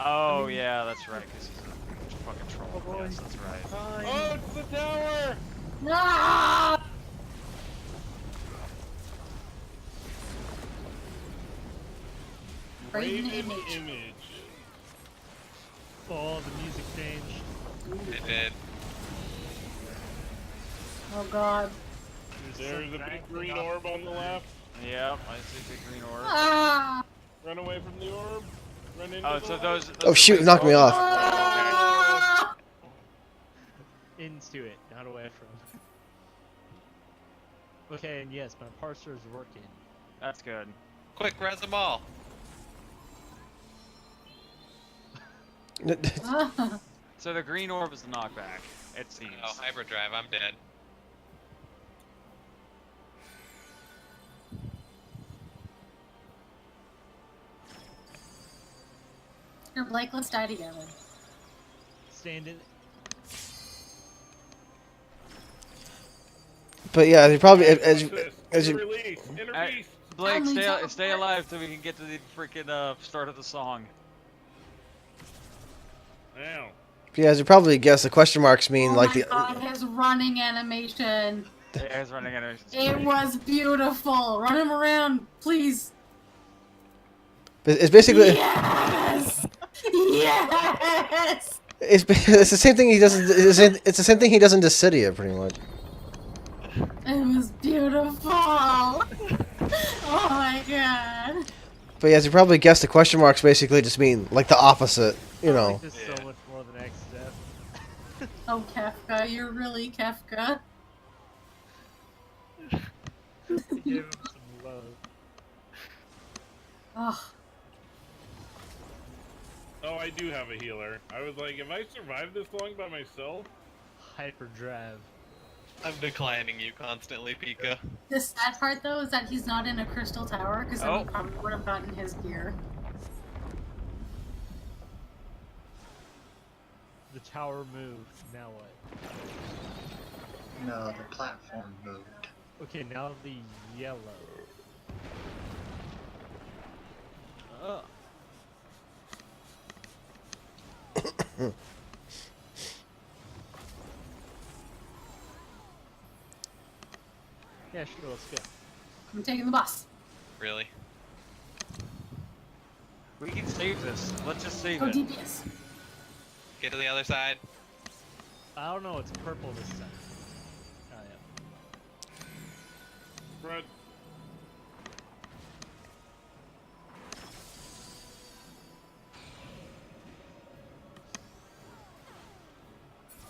Speaker 1: Oh yeah, that's right. Because he's a fucking troll.
Speaker 3: Oh, boy.
Speaker 1: Yes, that's right.
Speaker 3: Fine.
Speaker 4: Oh, it's the tower!
Speaker 6: No! Raven image.
Speaker 8: Oh, the music changed.
Speaker 2: It did.
Speaker 6: Oh god.
Speaker 4: There's a big green orb on the left.
Speaker 1: Yep, I see big green orb.
Speaker 6: Ah!
Speaker 4: Run away from the orb. Run into
Speaker 1: Oh,
Speaker 4: the
Speaker 1: so
Speaker 4: light.
Speaker 1: those.
Speaker 5: Oh, shoot, knocked me off.
Speaker 6: Ah!
Speaker 8: Into it, not away from. Okay, and yes, my parser is working.
Speaker 1: That's good.
Speaker 2: Quick, res them all.
Speaker 1: So the green orb is the knockback. It seems.
Speaker 2: Oh, hyperdrive, I'm dead.
Speaker 6: Here, Blake, let's die together.
Speaker 8: Stand in.
Speaker 5: But yeah, you probably as you,
Speaker 4: This.
Speaker 5: as you
Speaker 4: Release. Interbeast.
Speaker 1: Blake,
Speaker 6: Only
Speaker 1: stay
Speaker 6: teleport.
Speaker 1: alive till we can get to the freaking start of the song.
Speaker 4: Now.
Speaker 5: yeah, as you probably guess, the question marks mean
Speaker 6: Oh
Speaker 5: like
Speaker 6: my
Speaker 5: the.
Speaker 6: god, his running animation.
Speaker 1: Yeah, he's running animations.
Speaker 6: It was beautiful. Run him around, please.
Speaker 5: It's basically
Speaker 6: Yes! Yes!
Speaker 5: It's the same thing he does. It's the same thing he does in Dissidia, pretty much.
Speaker 6: It was beautiful. Oh my god.
Speaker 5: But yeah, as you probably guessed, the question marks basically just mean like the opposite. You
Speaker 8: I
Speaker 5: know.
Speaker 8: like this
Speaker 2: Yeah.
Speaker 8: so much more than X Step.
Speaker 6: Oh, Kafka, you're really Kafka.
Speaker 8: I gave him some love.
Speaker 6: Oh,
Speaker 4: Oh, I do have a healer. I was like, if I survived this long by myself,
Speaker 8: Hyperdrive.
Speaker 2: I'm declining you constantly, Pika.
Speaker 6: the sad part though is that he's not in a crystal tower because then
Speaker 1: Oh.
Speaker 6: we probably would have gotten his gear.
Speaker 8: The tower moved. Now what?
Speaker 7: No, the platform moved.
Speaker 8: Okay, now the yellow. Oh. Yeah, sure, let's go.
Speaker 6: I'm taking the bus.
Speaker 2: Really?
Speaker 1: We can save this. Let's just save
Speaker 6: Go
Speaker 1: it.
Speaker 6: DPS.
Speaker 2: Get to the other side.
Speaker 8: I don't know, it's purple this time. Oh, yeah.
Speaker 4: Brad,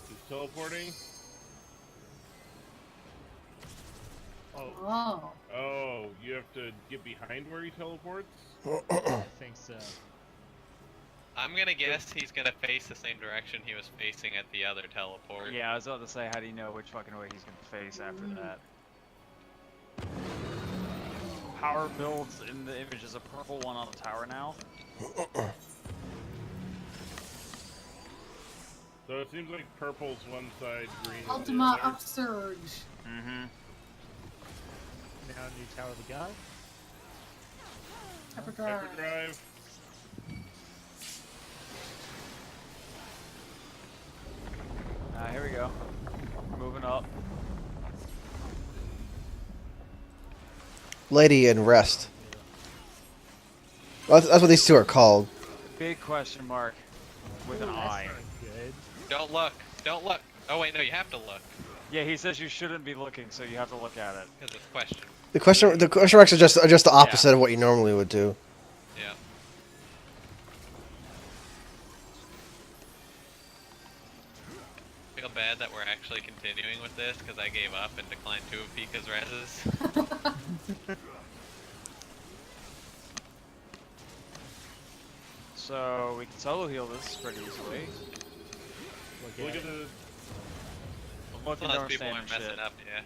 Speaker 4: he's teleporting.
Speaker 6: Oh.
Speaker 4: Oh, you have to get behind where he teleports?
Speaker 8: I think so.
Speaker 2: I'm gonna guess he's gonna face the same direction he was facing at the other teleport.
Speaker 1: Yeah, I was about to say, how do you know which fucking way he's gonna face after that? Power builds in the image is a purple one on the tower now.
Speaker 4: So it seems like purple's one side, green is
Speaker 6: Ultima
Speaker 4: the other.
Speaker 6: Upsurge.
Speaker 1: Mm-hmm.
Speaker 8: Now new Tower of the God.
Speaker 6: Hyperdrive.
Speaker 4: Hyperdrive.
Speaker 1: Here we go. Moving up.
Speaker 5: Lady in rest. That's what these two are called.
Speaker 1: Big question mark with an eye.
Speaker 8: Good.
Speaker 2: Don't look. Don't look. Oh wait, no, you have to look
Speaker 1: Yeah, he says you shouldn't be looking, so you have to look at it.
Speaker 2: because it's question.
Speaker 5: The question marks are just the opposite of what you normally would do.
Speaker 2: Yeah. Feel bad that we're actually continuing with this because I gave up and declined 2 of Pika's reses.
Speaker 1: So we can solo heal this pretty easily.
Speaker 4: Look at the.
Speaker 1: I'm looking
Speaker 2: Unless
Speaker 1: darn
Speaker 2: people
Speaker 1: stand
Speaker 2: are
Speaker 1: and
Speaker 2: messing
Speaker 1: shit.
Speaker 2: up, yeah.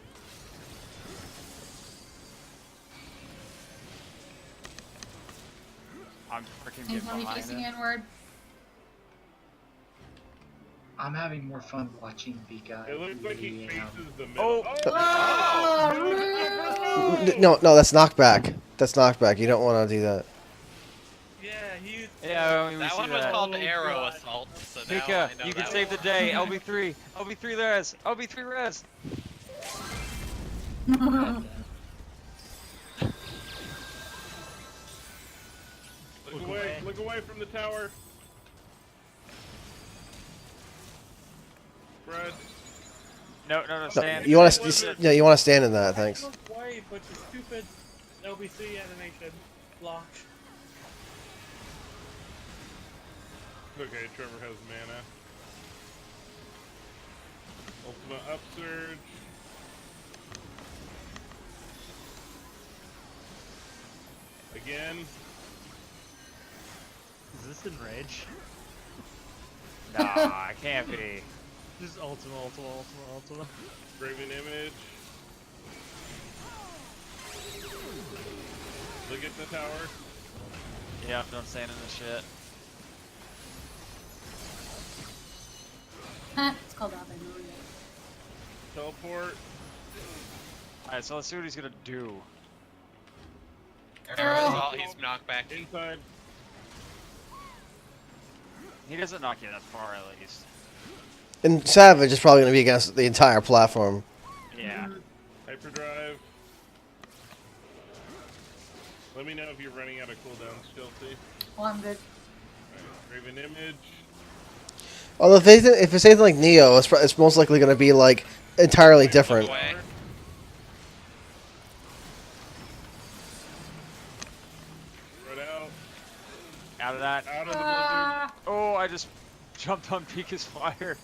Speaker 1: I'm freaking
Speaker 6: He's
Speaker 1: getting
Speaker 6: gonna be
Speaker 1: behind
Speaker 6: facing
Speaker 1: him.
Speaker 6: inward.
Speaker 7: I'm having more fun watching Pika.
Speaker 4: It looks like he
Speaker 7: the,
Speaker 4: faces the middle.
Speaker 6: Oh, rude.
Speaker 5: No, that's knockback. That's knockback. You don't want to do that.
Speaker 3: Yeah, he's.
Speaker 1: Yeah, we
Speaker 2: That
Speaker 1: see
Speaker 2: one was
Speaker 1: that.
Speaker 2: called
Speaker 3: Oh,
Speaker 2: Arrow
Speaker 3: God.
Speaker 2: Assault, so now
Speaker 1: Pika,
Speaker 2: I know
Speaker 1: you can
Speaker 2: that
Speaker 1: save
Speaker 2: one.
Speaker 1: the day. LB3. LB3 res. LB3 res.
Speaker 4: Look away! Look away from the tower! Brad.
Speaker 1: No, stand.
Speaker 5: You want to? Yeah, you want to stand in that. Thanks.
Speaker 3: Look away, but the stupid LBC animation blocked.
Speaker 4: Okay, Trevor has mana. Ultima Upsurge. Again.
Speaker 8: Is this enrage?
Speaker 1: Nah, it can't be.
Speaker 8: Just Ultima.
Speaker 4: Graven Image. Look at the tower.
Speaker 1: Yeah, don't stand in this shit.
Speaker 6: It's called out. I know it.
Speaker 4: Teleport.
Speaker 1: Alright, so let's see what he's gonna do.
Speaker 2: Arrow Assault, he's knocked back.
Speaker 4: Inside.
Speaker 1: He doesn't knock you that far, at least.
Speaker 5: And Savage is probably going to be against the entire platform.
Speaker 1: Yeah.
Speaker 4: Hyperdrive. Let me know if you're running out of cooldowns, Chelsea.
Speaker 6: Well, I'm good.
Speaker 4: Raven image.
Speaker 5: Although if it's anything like Neo, it's most likely going to be like entirely different.
Speaker 2: Look away.
Speaker 4: Spread out.
Speaker 1: Out of that.
Speaker 4: Out of the blizzard.
Speaker 1: Oh, I just jumped on Pika's fire.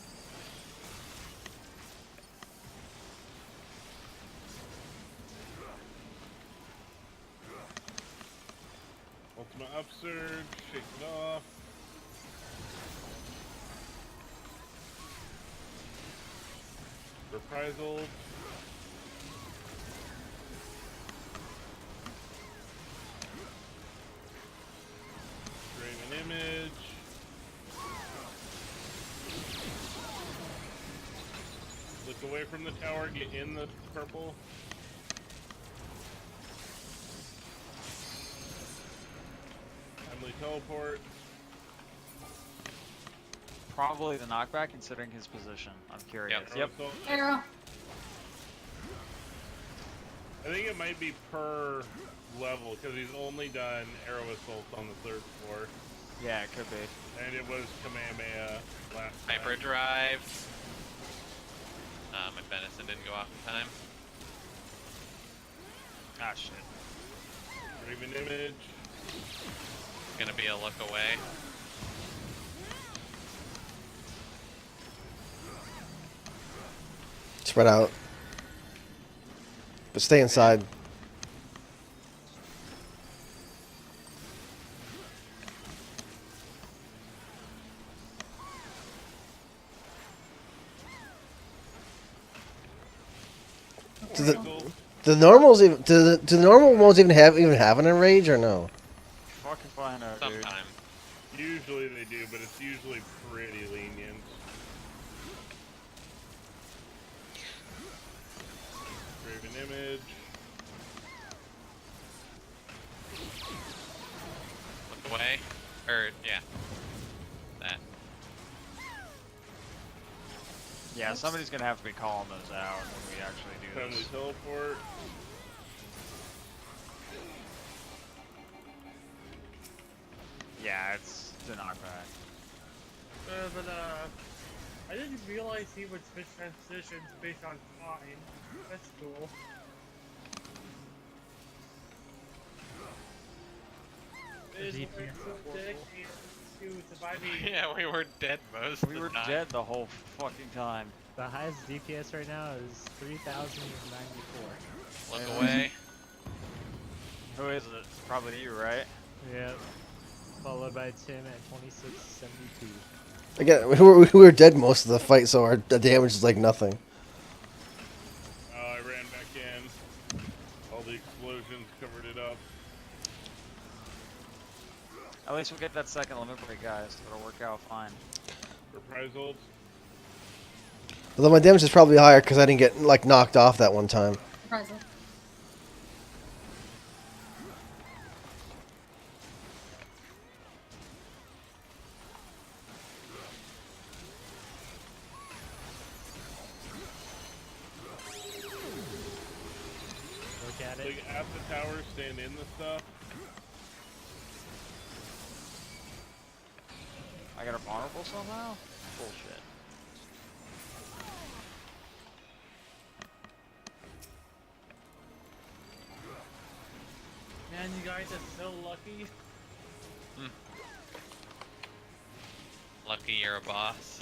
Speaker 4: Ultimate upsurge. Shake it off. Reprisal. Raven image. Look away from the tower, get in the purple. Timely teleport.
Speaker 1: Probably the knockback, considering his position. I'm curious. Yep.
Speaker 4: Arrow assault.
Speaker 6: Arrow.
Speaker 4: I think it might be per level because he's only done arrow assault on the 3rd floor,
Speaker 1: Yeah, it could be.
Speaker 4: and it was Kamehameha last time.
Speaker 2: Hyperdrive. My Benison didn't go off in time.
Speaker 1: Ah, shit.
Speaker 4: Raven image.
Speaker 2: Gonna be a look away.
Speaker 5: Spread out. But stay inside. The normals even do the normal modes even have an enrage or no?
Speaker 1: Fucking fine out, dude.
Speaker 2: Sometime.
Speaker 4: Usually they do, but it's usually pretty lenient. Raven image.
Speaker 2: Look away. Or, yeah. That.
Speaker 1: Yeah, somebody's gonna have to be calling those out when we actually do
Speaker 4: Timely
Speaker 1: this.
Speaker 4: teleport.
Speaker 1: Yeah, it's the knockback.
Speaker 3: I didn't realize he would switch transitions based on time. That's cool. It is
Speaker 8: DP.
Speaker 3: so dedicated to surviving.
Speaker 2: Yeah, we were dead most of
Speaker 1: We
Speaker 2: the
Speaker 1: were
Speaker 2: time.
Speaker 1: dead the whole fucking time.
Speaker 8: The highest DPS right now is 3,094.
Speaker 2: Look away.
Speaker 1: Who is it? Probably you, right?
Speaker 8: Yep. Followed by Tim at 2672.
Speaker 5: Again, we were dead most of the fight, so our damage is like nothing.
Speaker 4: Oh, I ran back in. All the explosions covered it up.
Speaker 1: At least we'll get that second limit break, guys. It'll work out fine.
Speaker 4: Reprisals.
Speaker 5: Although my damage is probably higher because I didn't get like knocked off that one time.
Speaker 6: Reprisal.
Speaker 8: Look at it.
Speaker 4: Like at the tower, stand in the stuff.
Speaker 1: I got a vulnerable somehow? Bullshit.
Speaker 3: Man, you guys are so lucky.
Speaker 2: Lucky you're a boss.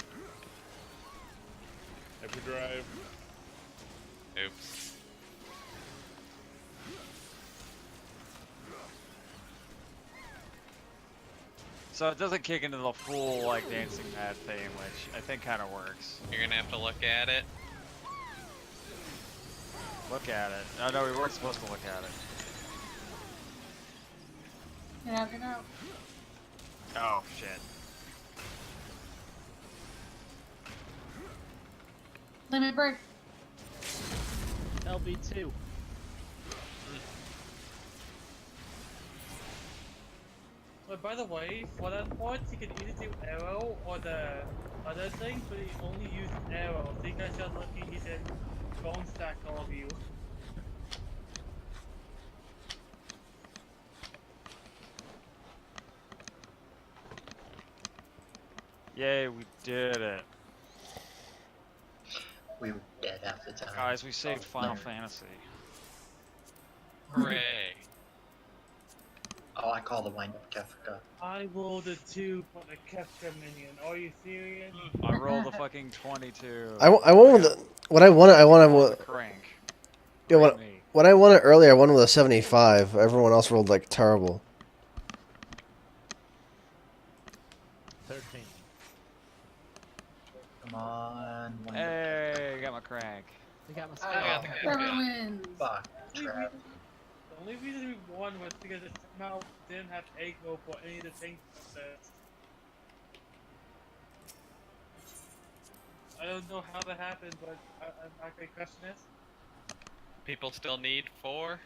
Speaker 4: Hyperdrive.
Speaker 2: Oops.
Speaker 1: So it doesn't kick into the full, like, dancing mad thing, which I think kind of works.
Speaker 2: You're gonna have to look at it.
Speaker 1: Look at it. Oh, no, we weren't supposed to look at it.
Speaker 6: Get out, get out.
Speaker 1: Oh, shit.
Speaker 6: Limit break.
Speaker 8: LB2.
Speaker 3: But by the way, for that part, you can either do arrow or the other thing, but you only use arrow. So you guys are lucky he didn't bone stack all of you.
Speaker 1: Yay, we did it.
Speaker 7: We were dead half the time.
Speaker 1: Guys, we saved
Speaker 7: Oh,
Speaker 1: Final
Speaker 7: Larry.
Speaker 1: Fantasy.
Speaker 2: Hooray!
Speaker 7: Oh, I call the wind up Kefka.
Speaker 3: I rolled a 2 for the Kefka minion. Are you serious?
Speaker 1: I rolled a fucking 22.
Speaker 5: I won with the, what I wanted. I wanted
Speaker 1: on the
Speaker 5: with,
Speaker 1: crank.
Speaker 5: yeah,
Speaker 1: Great
Speaker 5: what,
Speaker 1: me.
Speaker 5: what I wanted earlier. I won with a 75. Everyone else rolled like terrible.
Speaker 8: 13.
Speaker 7: Come on, wind up
Speaker 1: Hey, got my crank.
Speaker 8: We got my
Speaker 2: I got the
Speaker 8: spell.
Speaker 2: good
Speaker 6: Whoever
Speaker 2: guy.
Speaker 6: wins.
Speaker 7: Kefka. Fuck, Trav.
Speaker 3: The only reason we won was because it somehow didn't have egg roll for any of the things with this. I don't know how that happened, but I'm not gonna question this.
Speaker 2: People still need 4.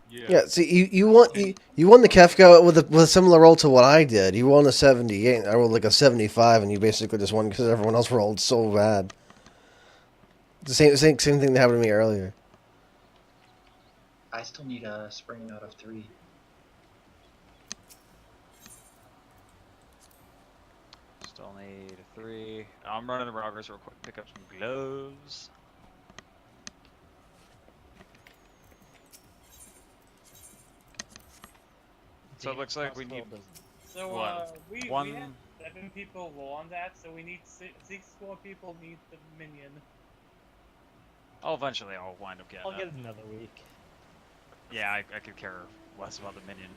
Speaker 5: Yeah. See, you won the Kefka with a similar roll to what I did. You won a 78. I rolled like a 75, and you basically just won because everyone else rolled so bad. The same thing that happened to me earlier.
Speaker 7: I still need a spring out of 3.
Speaker 1: Still need 3. I'm running the progress real quick. Pick up some gloves. So it looks like we need
Speaker 3: So
Speaker 1: What?
Speaker 3: we
Speaker 1: One-
Speaker 3: had 7 people roll on that, so we need 6 more people need the minion.
Speaker 1: Oh, eventually I'll wind up getting
Speaker 8: I'll get
Speaker 1: it.
Speaker 8: another week.
Speaker 1: Yeah, I could care less about the minion.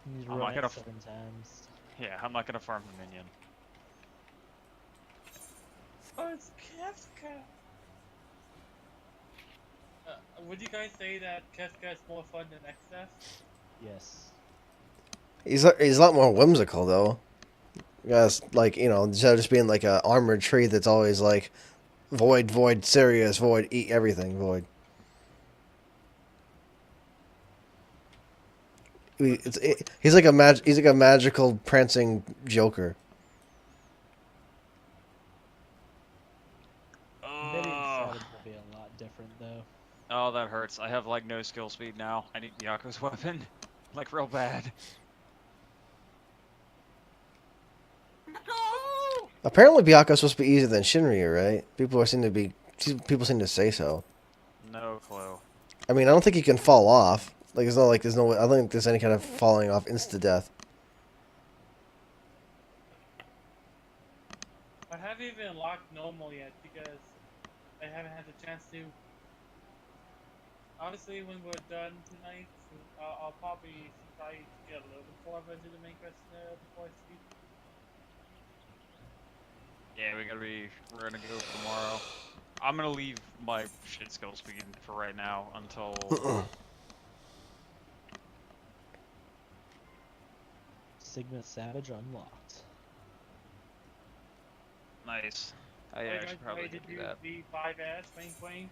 Speaker 8: You need to
Speaker 1: I'm
Speaker 8: run
Speaker 1: not gonna
Speaker 8: it 7 times.
Speaker 1: Yeah, I'm not gonna farm the minion.
Speaker 3: Oh, it's Kefka! Would you guys say that Kefka is more fun than XF?
Speaker 8: Yes.
Speaker 5: He's a lot more whimsical though. Yes, like instead of just being like a armored tree that's always like void, void, serious, void, eat everything, void. He's like he's like a magical prancing joker.
Speaker 8: Minion
Speaker 1: Oh,
Speaker 8: Savage will be a lot different though.
Speaker 1: oh, that hurts. I have like no skill speed now. I need Yako's weapon, like real bad.
Speaker 5: Apparently, Byaku's supposed to be easier than Shinryu, right? People seem to say so.
Speaker 1: No clue.
Speaker 5: I mean, I don't think he can fall off. Like, there's no. I don't think there's any kind of falling off insta death.
Speaker 3: I haven't even unlocked normal yet because I haven't had the chance to. Obviously, when we're done tonight, I'll probably try to get a little bit further into the main quest before I sleep.
Speaker 1: Yeah, we're gonna go tomorrow. I'm gonna leave my shit skill speed for right now until
Speaker 8: Sigma Savage unlocked.
Speaker 1: nice. Oh, yeah, I should probably do that.
Speaker 3: The 5S, wink wink.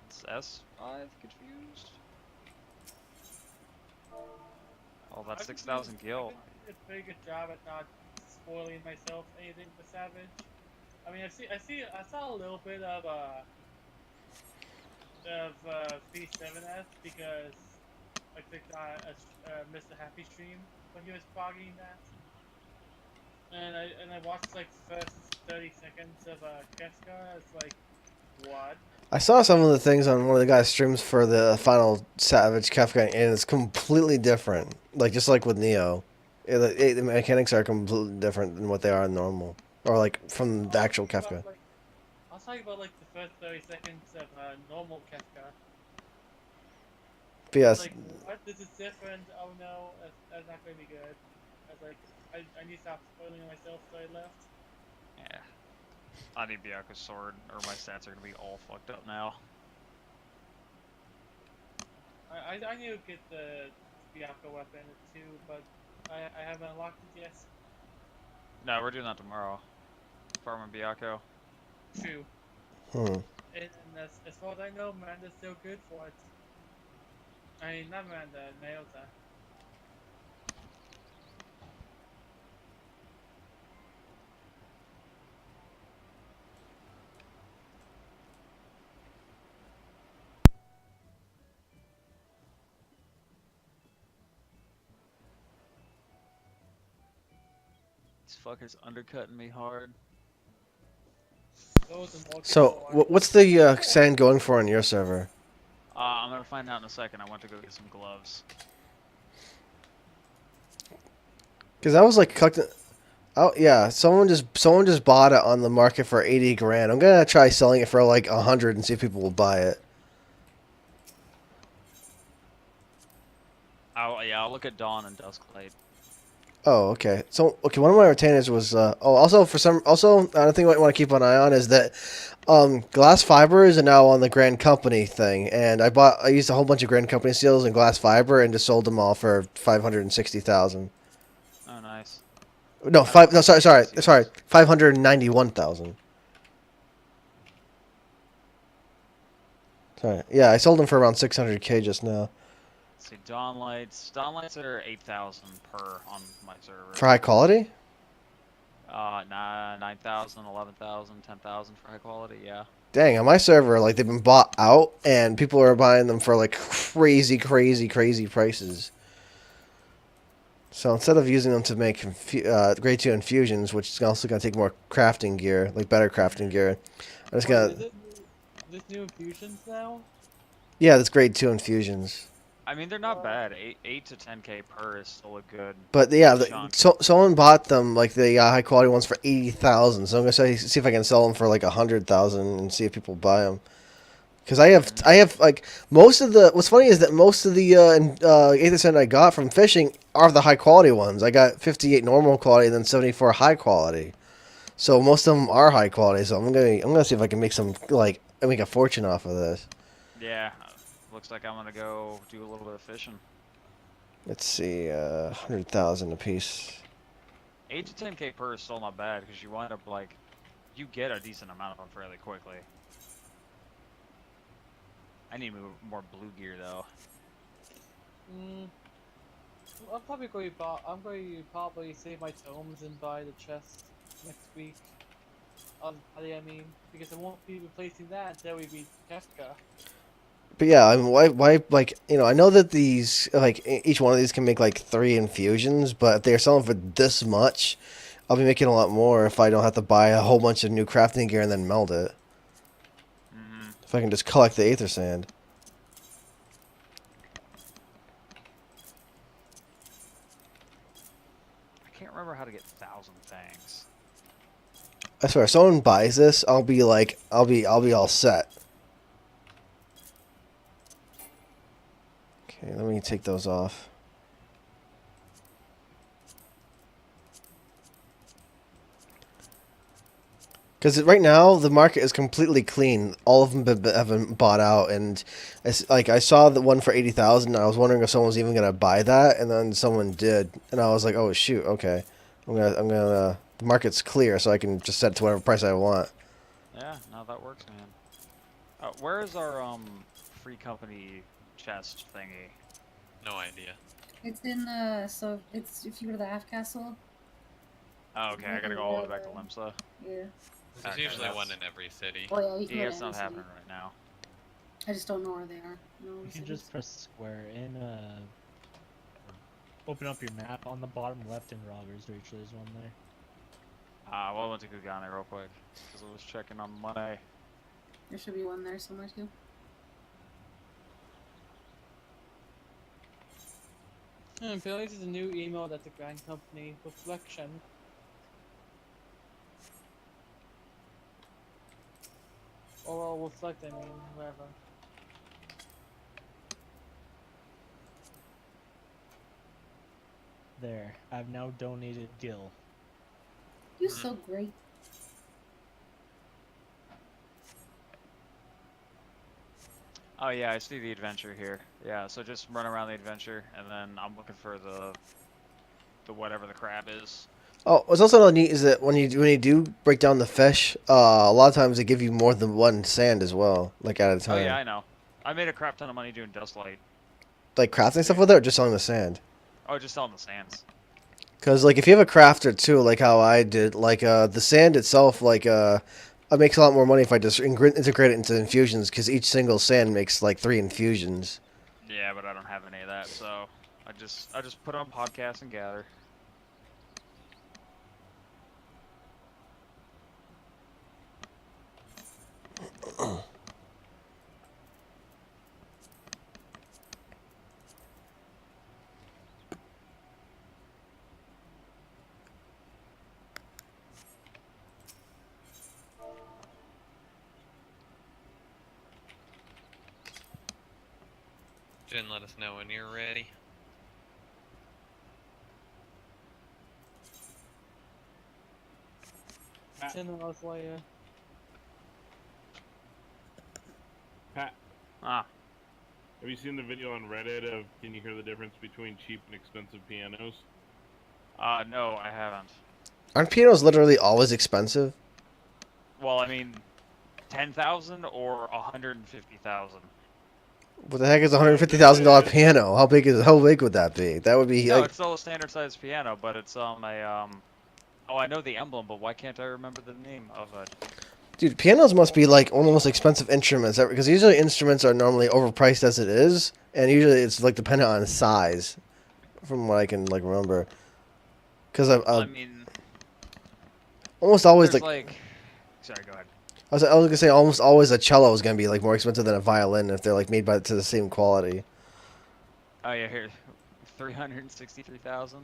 Speaker 1: It's S5 confused. Oh, that's 6,000 gil.
Speaker 3: I did a pretty good job at not spoiling myself anything for Savage. I mean, I saw a little bit of V7S because I clicked on Mr. Happy stream when he was fogging that, and I watched like the first 30 seconds of Kefka. It's like, what?
Speaker 5: I saw some of the things on one of the guys' streams for the final Savage Kefka, and it's completely different. Like just like with Neo, the mechanics are completely different than what they are in normal, or like from the actual Kefka.
Speaker 3: I was talking about like the first 30 seconds of normal Kefka.
Speaker 5: But yes,
Speaker 3: Like, what? This is different. Oh no, that's not going to be good. I was like, I need to stop spoiling myself, so I left.
Speaker 1: Yeah. I need Byaku's sword, or my stats are gonna be all fucked up now.
Speaker 3: I need to get the Byaku weapon too, but I haven't unlocked it yet.
Speaker 1: No, we're doing that tomorrow. Farming Byaku.
Speaker 3: True. And as far as I know, Miranda's still good for it. I mean, not Miranda, Naota.
Speaker 1: fuckers undercutting me hard.
Speaker 3: Those in multiple
Speaker 5: So,
Speaker 3: are-
Speaker 5: what's the sand going for on your server?
Speaker 1: I'm gonna find out in a second. I went to go get some gloves.
Speaker 5: Because I was like collecting. Oh yeah, someone just bought it on the market for 80 grand. I'm gonna try selling it for like 100 and see if people will buy it.
Speaker 1: I'll look at Dawn and Dusklight.
Speaker 5: Oh, okay. So, okay, one of my retainers was. Also another thing I might want to keep an eye on is that glass fibers are now on the Grand Company thing, and I used a whole bunch of Grand Company seals in glass fiber and just sold them all for 560,000.
Speaker 1: Oh, nice.
Speaker 5: No,
Speaker 1: I don't know
Speaker 5: sorry,
Speaker 1: what the seals.
Speaker 5: 591,000. Sorry, yeah, I sold them for around 600K just now.
Speaker 1: Let's see, Dawn lights are 8,000 per on my server.
Speaker 5: For high quality?
Speaker 1: 9,000, 11,000, 10,000 for high quality. Yeah.
Speaker 5: Dang, on my server, like they've been bought out, and people are buying them for like crazy prices. So instead of using them to make grade 2 infusions, which is also going to take more crafting gear, like better crafting gear, I'm just
Speaker 3: Wait,
Speaker 5: gonna.
Speaker 3: is this new infusions now?
Speaker 5: Yeah, that's grade 2 infusions.
Speaker 1: I mean, they're not bad. 8 to 10k per is still a good.
Speaker 5: But yeah,
Speaker 1: chunk.
Speaker 5: someone bought them, like the high quality ones, for 80,000. So I'm gonna see if I can sell them for like 100,000 and see if people buy them. Because I have like most of the. What's funny is that most of the 8% I got from fishing are the high quality ones. I got 58 normal quality and then 74 high quality. So most of them are high quality. So I'm gonna see if I can make make a fortune off of this.
Speaker 1: Yeah. Looks like I'm gonna go do a little bit of fishing.
Speaker 5: Let's see, 100,000 a piece.
Speaker 1: 8 to 10k per is still not bad because you wind up like, you get a decent amount of them fairly quickly. I need more blue gear though.
Speaker 3: I'm probably going to save my tomes and buy the chest next week. I mean, because I won't be replacing that until we beat Kefka.
Speaker 5: But yeah, I mean, why, like, I know that these, like, each one of these can make, like, 3 infusions, but if they're selling for this much, I'll be making a lot more if I don't have to buy a whole bunch of new crafting gear and then meld it.
Speaker 1: Mm-hmm.
Speaker 5: If I can just collect the Aether Sand.
Speaker 1: I can't remember how to get 1,000 fangs.
Speaker 5: I swear, if someone buys this, I'll be all set. Okay, let me take those off. Because right now the market is completely clean. All of them have been bought out, and I saw the one for 80,000. I was wondering if someone was even gonna buy that, and then someone did, and I was like, oh shoot, okay, I'm gonna. The market's clear, so I can just set it to whatever price I want.
Speaker 1: Yeah, no, that works, man. Where is our free company chest thingy?
Speaker 2: No idea.
Speaker 6: It's in so it's if you go to the half castle.
Speaker 1: Oh, okay, I gotta go all the way back to Limsa.
Speaker 6: Yeah.
Speaker 2: There's
Speaker 1: Okay,
Speaker 2: usually
Speaker 1: that's-
Speaker 2: one in every city.
Speaker 6: Oh yeah, you can
Speaker 1: Yeah,
Speaker 6: go
Speaker 1: it's
Speaker 6: to
Speaker 1: not
Speaker 6: any city.
Speaker 1: happening right now.
Speaker 6: I just don't know where they are. No,
Speaker 8: You can
Speaker 6: cities.
Speaker 8: just press square in open up your map on the bottom left in Robbers Reach. There's one there.
Speaker 1: Well, I went to Kugane real quick because I was checking on Monday.
Speaker 6: There should be one there somewhere too.
Speaker 3: Apparently there's a new email that the Grand Company reflection. Or reflect, I mean, whatever.
Speaker 8: There, I've now donated Gil.
Speaker 6: You're so great.
Speaker 1: Oh yeah, I see the adventure here. Yeah, so just run around the adventure, and then I'm looking for the whatever the crab is.
Speaker 5: Oh, what's also really neat is that when you do break down the fish, a lot of times they give you more than one sand as well, like at a time.
Speaker 1: Oh yeah, I know. I made a crap ton of money doing dust light.
Speaker 5: Like crafting stuff with it, or just selling the sand.
Speaker 1: Oh, just selling the sands.
Speaker 5: Because like if you have a crafter too, like how I did, like the sand itself, like it makes a lot more money if I just integrate it into infusions. Because each single sand makes like 3 infusions.
Speaker 1: Yeah, but I don't have any of that, so I just put on podcasts and gather.
Speaker 2: Jen, let us know when you're ready.
Speaker 8: General Slayer.
Speaker 4: Pat,
Speaker 1: Ah,
Speaker 4: have you seen the video on Reddit of can you hear the difference between cheap and expensive pianos?
Speaker 1: no, I haven't.
Speaker 5: Aren't pianos literally always expensive?
Speaker 1: Well, I mean, 10,000 or 150,000.
Speaker 5: What the heck is a $150,000 piano? How big would that be? That would be
Speaker 1: No,
Speaker 5: like,
Speaker 1: it's still a standard sized piano, but it's Oh, I know the emblem, but why can't I remember the name of it?
Speaker 5: dude, pianos must be like one of the most expensive instruments ever, because usually instruments are normally overpriced as it is, and usually it's like dependent on size, from what I can like remember. Because
Speaker 1: I mean,
Speaker 5: almost always
Speaker 1: there's
Speaker 5: like,
Speaker 1: sorry, go ahead.
Speaker 5: I was gonna say almost always a cello is gonna be like more expensive than a violin if they're like made to the same quality.
Speaker 1: Oh yeah, here, 363,000.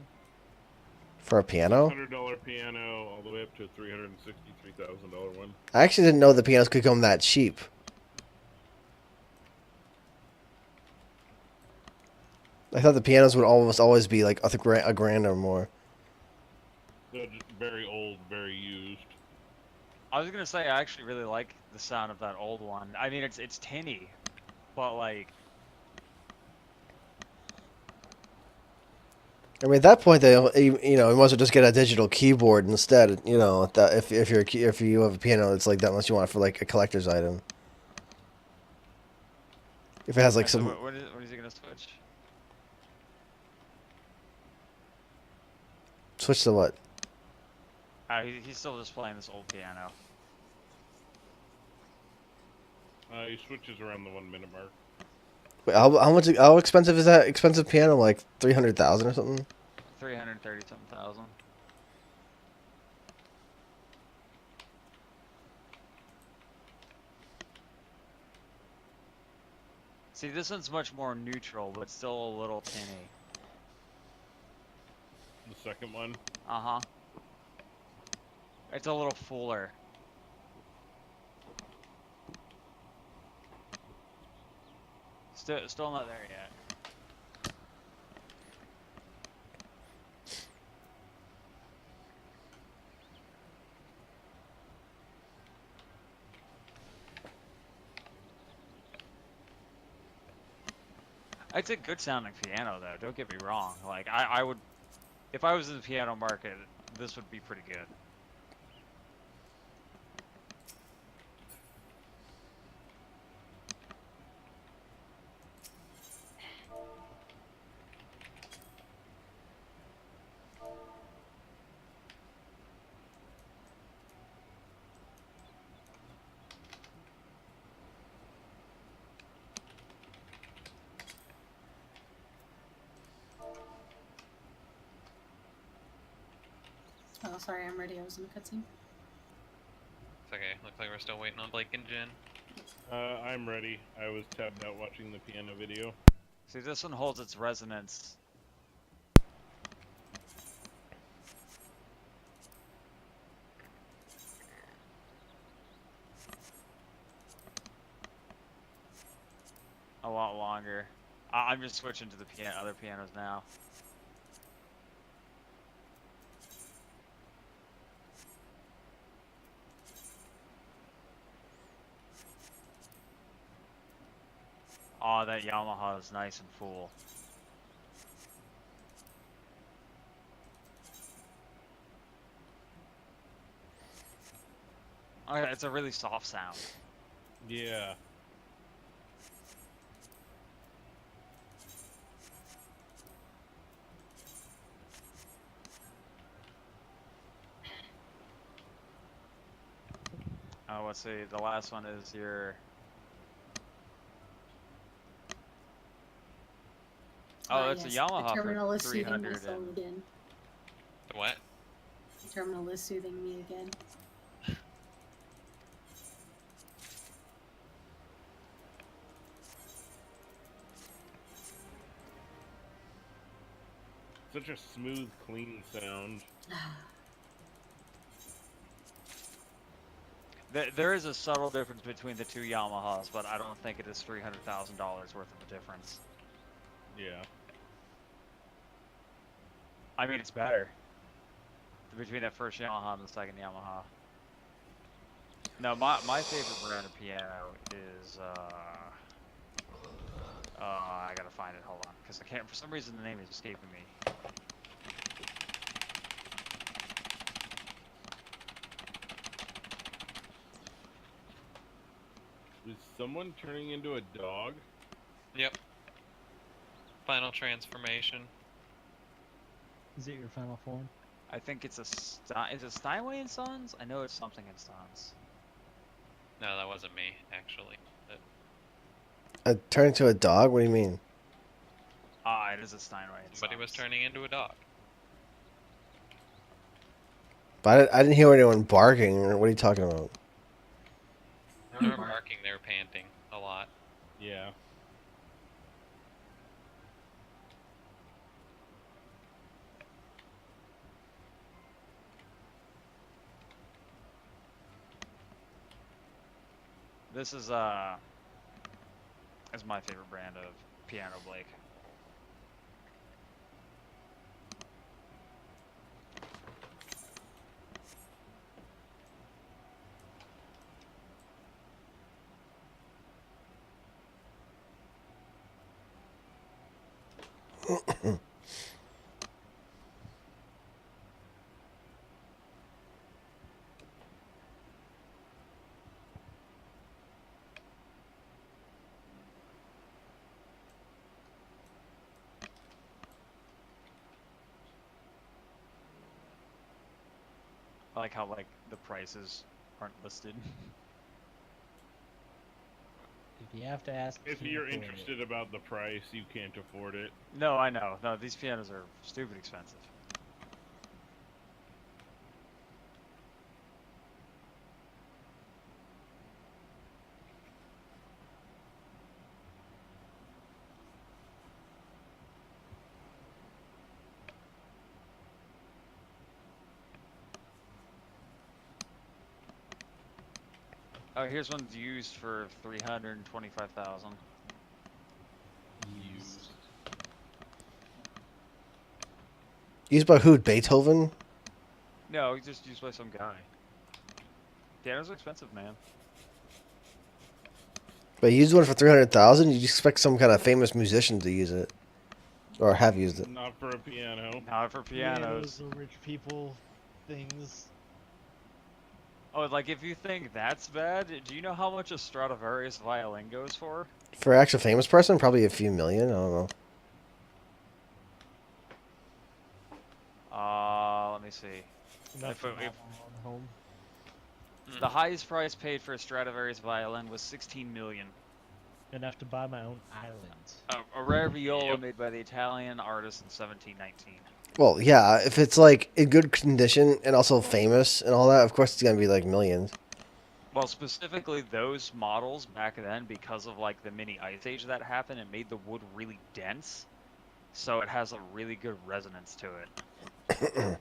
Speaker 5: For a piano?
Speaker 4: $600 piano all the way up to a $363,000 one.
Speaker 5: I actually didn't know the pianos could come that cheap. I thought the pianos would almost always be like a grand or more.
Speaker 4: They're just very old, very used.
Speaker 1: I was gonna say I actually really like the sound of that old one. I mean, it's tinny, but like,
Speaker 5: I mean, at that point, you know, you might as well just get a digital keyboard instead. You know, that if you have a piano, it's like that unless you want it for like a collector's item. If it has like
Speaker 1: so
Speaker 5: some,
Speaker 1: what is he gonna switch?
Speaker 5: switch to what?
Speaker 1: He's still just playing this old piano.
Speaker 4: He switches around the 1 minute mark.
Speaker 5: Wait, how expensive is that expensive piano? Like 300,000 or something?
Speaker 1: 330-something thousand. See, this one's much more neutral, but still a little tinny.
Speaker 4: The second one.
Speaker 1: Uh-huh. It's a little fuller. Still not there yet. It's a good sounding piano, though. Don't get me wrong. Like, I would, if I was in the piano market, this would be pretty good.
Speaker 6: Oh, sorry, I'm ready. I was in a cutscene.
Speaker 2: It's okay. Looks like we're still waiting on Blake and Jen.
Speaker 4: I'm ready. I was tabbed out watching the piano video.
Speaker 1: See, this one holds its resonance. A lot longer. I'm just switching to the other pianos now. Oh, that Yamaha is nice and full. Oh, yeah, it's a really soft sound.
Speaker 4: Yeah.
Speaker 1: Oh, let's see. The last one is your. Oh, it's
Speaker 6: yes,
Speaker 1: a Yamaha
Speaker 6: the terminal
Speaker 1: for
Speaker 6: is soothing my
Speaker 1: 300
Speaker 6: soul
Speaker 1: and...
Speaker 6: again.
Speaker 2: The what?
Speaker 6: The terminal is soothing me again.
Speaker 4: Such a smooth, clean sound.
Speaker 1: There is a subtle difference between the two Yamahas, but I don't think it is $300,000 worth of a difference.
Speaker 4: Yeah.
Speaker 1: I mean, it's better. Between that first Yamaha and the second Yamaha. No, my favorite brand of piano is I gotta find it. Hold on, because I can't. For some reason, the name is escaping me.
Speaker 4: Is someone turning into a dog?
Speaker 2: Yep. Final transformation.
Speaker 8: Is it your final form?
Speaker 1: I think it's is it Steinway and Sons? I know it's something in Sons.
Speaker 2: No, that wasn't me, actually.
Speaker 5: Turn into a dog? What do you mean?
Speaker 1: Ah, it is a Steinway and
Speaker 2: Somebody was
Speaker 1: Sons.
Speaker 2: turning into a dog.
Speaker 5: But I didn't hear anyone barking. What are you talking about?
Speaker 2: They were barking, they were panting a lot.
Speaker 4: Yeah.
Speaker 1: This is my favorite brand of piano, Blake. I like how like the prices aren't listed.
Speaker 8: If you have to ask,
Speaker 4: If
Speaker 8: you
Speaker 4: you're
Speaker 8: can't afford it.
Speaker 4: interested about the price, you can't afford it.
Speaker 1: No, I know. No, these pianos are stupid expensive. Oh, here's one used for 325,000.
Speaker 4: Used.
Speaker 5: Used by who? Beethoven?
Speaker 1: No, just used by some guy. Pianos are expensive, man.
Speaker 5: But you used one for 300,000. You expect some kind of famous musician to use it, or have used it.
Speaker 4: Not for a piano.
Speaker 1: Not for pianos.
Speaker 8: Pianos are rich people things.
Speaker 1: Oh, like if you think that's bad, do you know how much a Stradivarius violin goes for?
Speaker 5: For an actual famous person, probably a few million. I don't know.
Speaker 1: Let me see.
Speaker 8: Enough
Speaker 1: If-
Speaker 8: to
Speaker 1: if-
Speaker 8: have one home.
Speaker 1: The highest price paid for a Stradivarius violin was 16 million.
Speaker 8: Enough to buy my own island.
Speaker 1: A rare viola
Speaker 2: Yep.
Speaker 1: made by the Italian artist in 1719.
Speaker 5: Well, yeah, if it's like in good condition and also famous and all that, of course it's gonna be like millions.
Speaker 1: Well, specifically those models back then, because of like the mini ice age that happened, it made the wood really dense, so it has a really good resonance to it.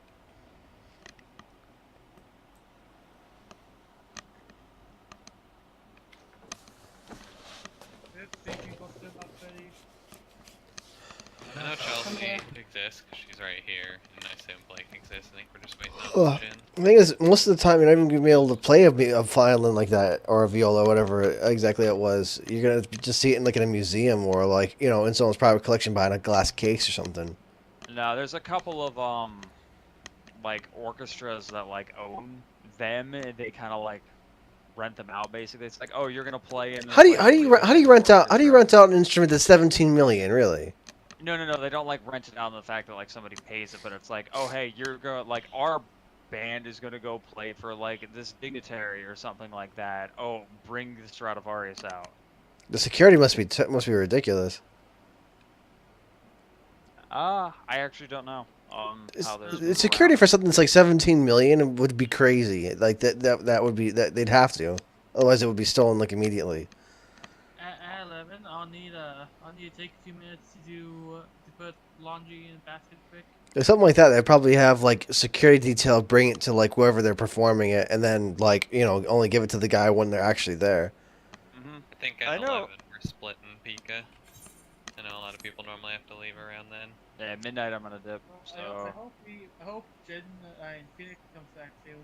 Speaker 2: I know Chelsea
Speaker 6: Okay.
Speaker 2: exists, 'cause she's right here, and I assume Blake exists. I think we're just waiting
Speaker 5: Ugh.
Speaker 2: on Jin.
Speaker 5: The thing is, most of the time you're not even gonna be able to play a violin like that or a viola, whatever exactly it was. You're gonna just see it in like in a museum or like in someone's private collection behind a glass case or something.
Speaker 1: No, there's a couple of like orchestras that like own them, and they kind of like rent them out. Basically, it's like, oh, you're gonna play in. This,
Speaker 5: How do you
Speaker 1: like,
Speaker 5: how do you
Speaker 1: really
Speaker 5: how do you
Speaker 1: nice
Speaker 5: rent out
Speaker 1: orchestra.
Speaker 5: an instrument that's 17 million? Really?
Speaker 1: No, they don't like rent it out on the fact that like somebody pays it, but it's like, oh hey, you're going like our band is gonna go play for like this dignitary or something like that. Oh, bring the Stradivarius out.
Speaker 5: The security must be ridiculous.
Speaker 1: I actually don't know. How those move
Speaker 5: It's security
Speaker 1: around.
Speaker 5: for something that's like 17 million would be crazy. Like that would be that they'd have to. Otherwise, it would be stolen like immediately.
Speaker 3: At 11, I'll need to take a few minutes to put laundry in a basket quick.
Speaker 5: If something like that, they'd probably have like security detail bring it to like wherever they're performing it, and then like only give it to the guy when they're actually there.
Speaker 1: Mm-hmm.
Speaker 2: I think at
Speaker 1: I know.
Speaker 2: 11 we're splitting Pika, and I know a lot of people normally have to leave around then.
Speaker 1: Yeah, midnight I'm gonna dip.
Speaker 3: I
Speaker 1: So
Speaker 3: hope Jin and Phoenix comes back soon.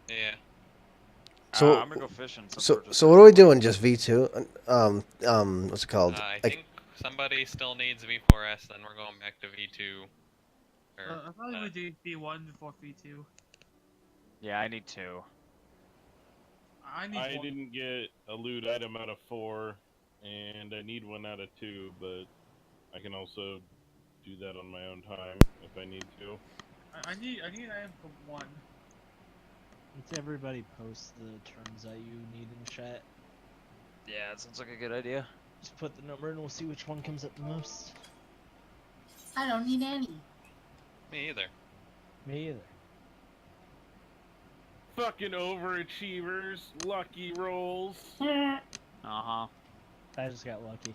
Speaker 2: Yeah.
Speaker 5: So-
Speaker 1: I'm gonna go fishing. Since
Speaker 5: So
Speaker 1: we're just
Speaker 5: so what are we doing? Just V2? What's it called?
Speaker 2: I
Speaker 5: Like,
Speaker 2: think somebody still needs V4S, then we're going back to V2. Or,
Speaker 3: I thought we did B1 before B2.
Speaker 1: Yeah, I need 2.
Speaker 3: I need
Speaker 4: I
Speaker 3: one.
Speaker 4: didn't get a loot item out of 4, and I need one out of 2, but I can also do that on my own time if I need to.
Speaker 3: I need an item for 1.
Speaker 8: Let's everybody post the terms that you need in chat.
Speaker 1: Yeah, it sounds like a good idea.
Speaker 8: Just put the number and we'll see which one comes up the most.
Speaker 6: I don't need any.
Speaker 2: me either.
Speaker 8: Me either.
Speaker 4: Fucking overachievers, lucky rolls.
Speaker 1: Uh huh.
Speaker 8: I just got lucky.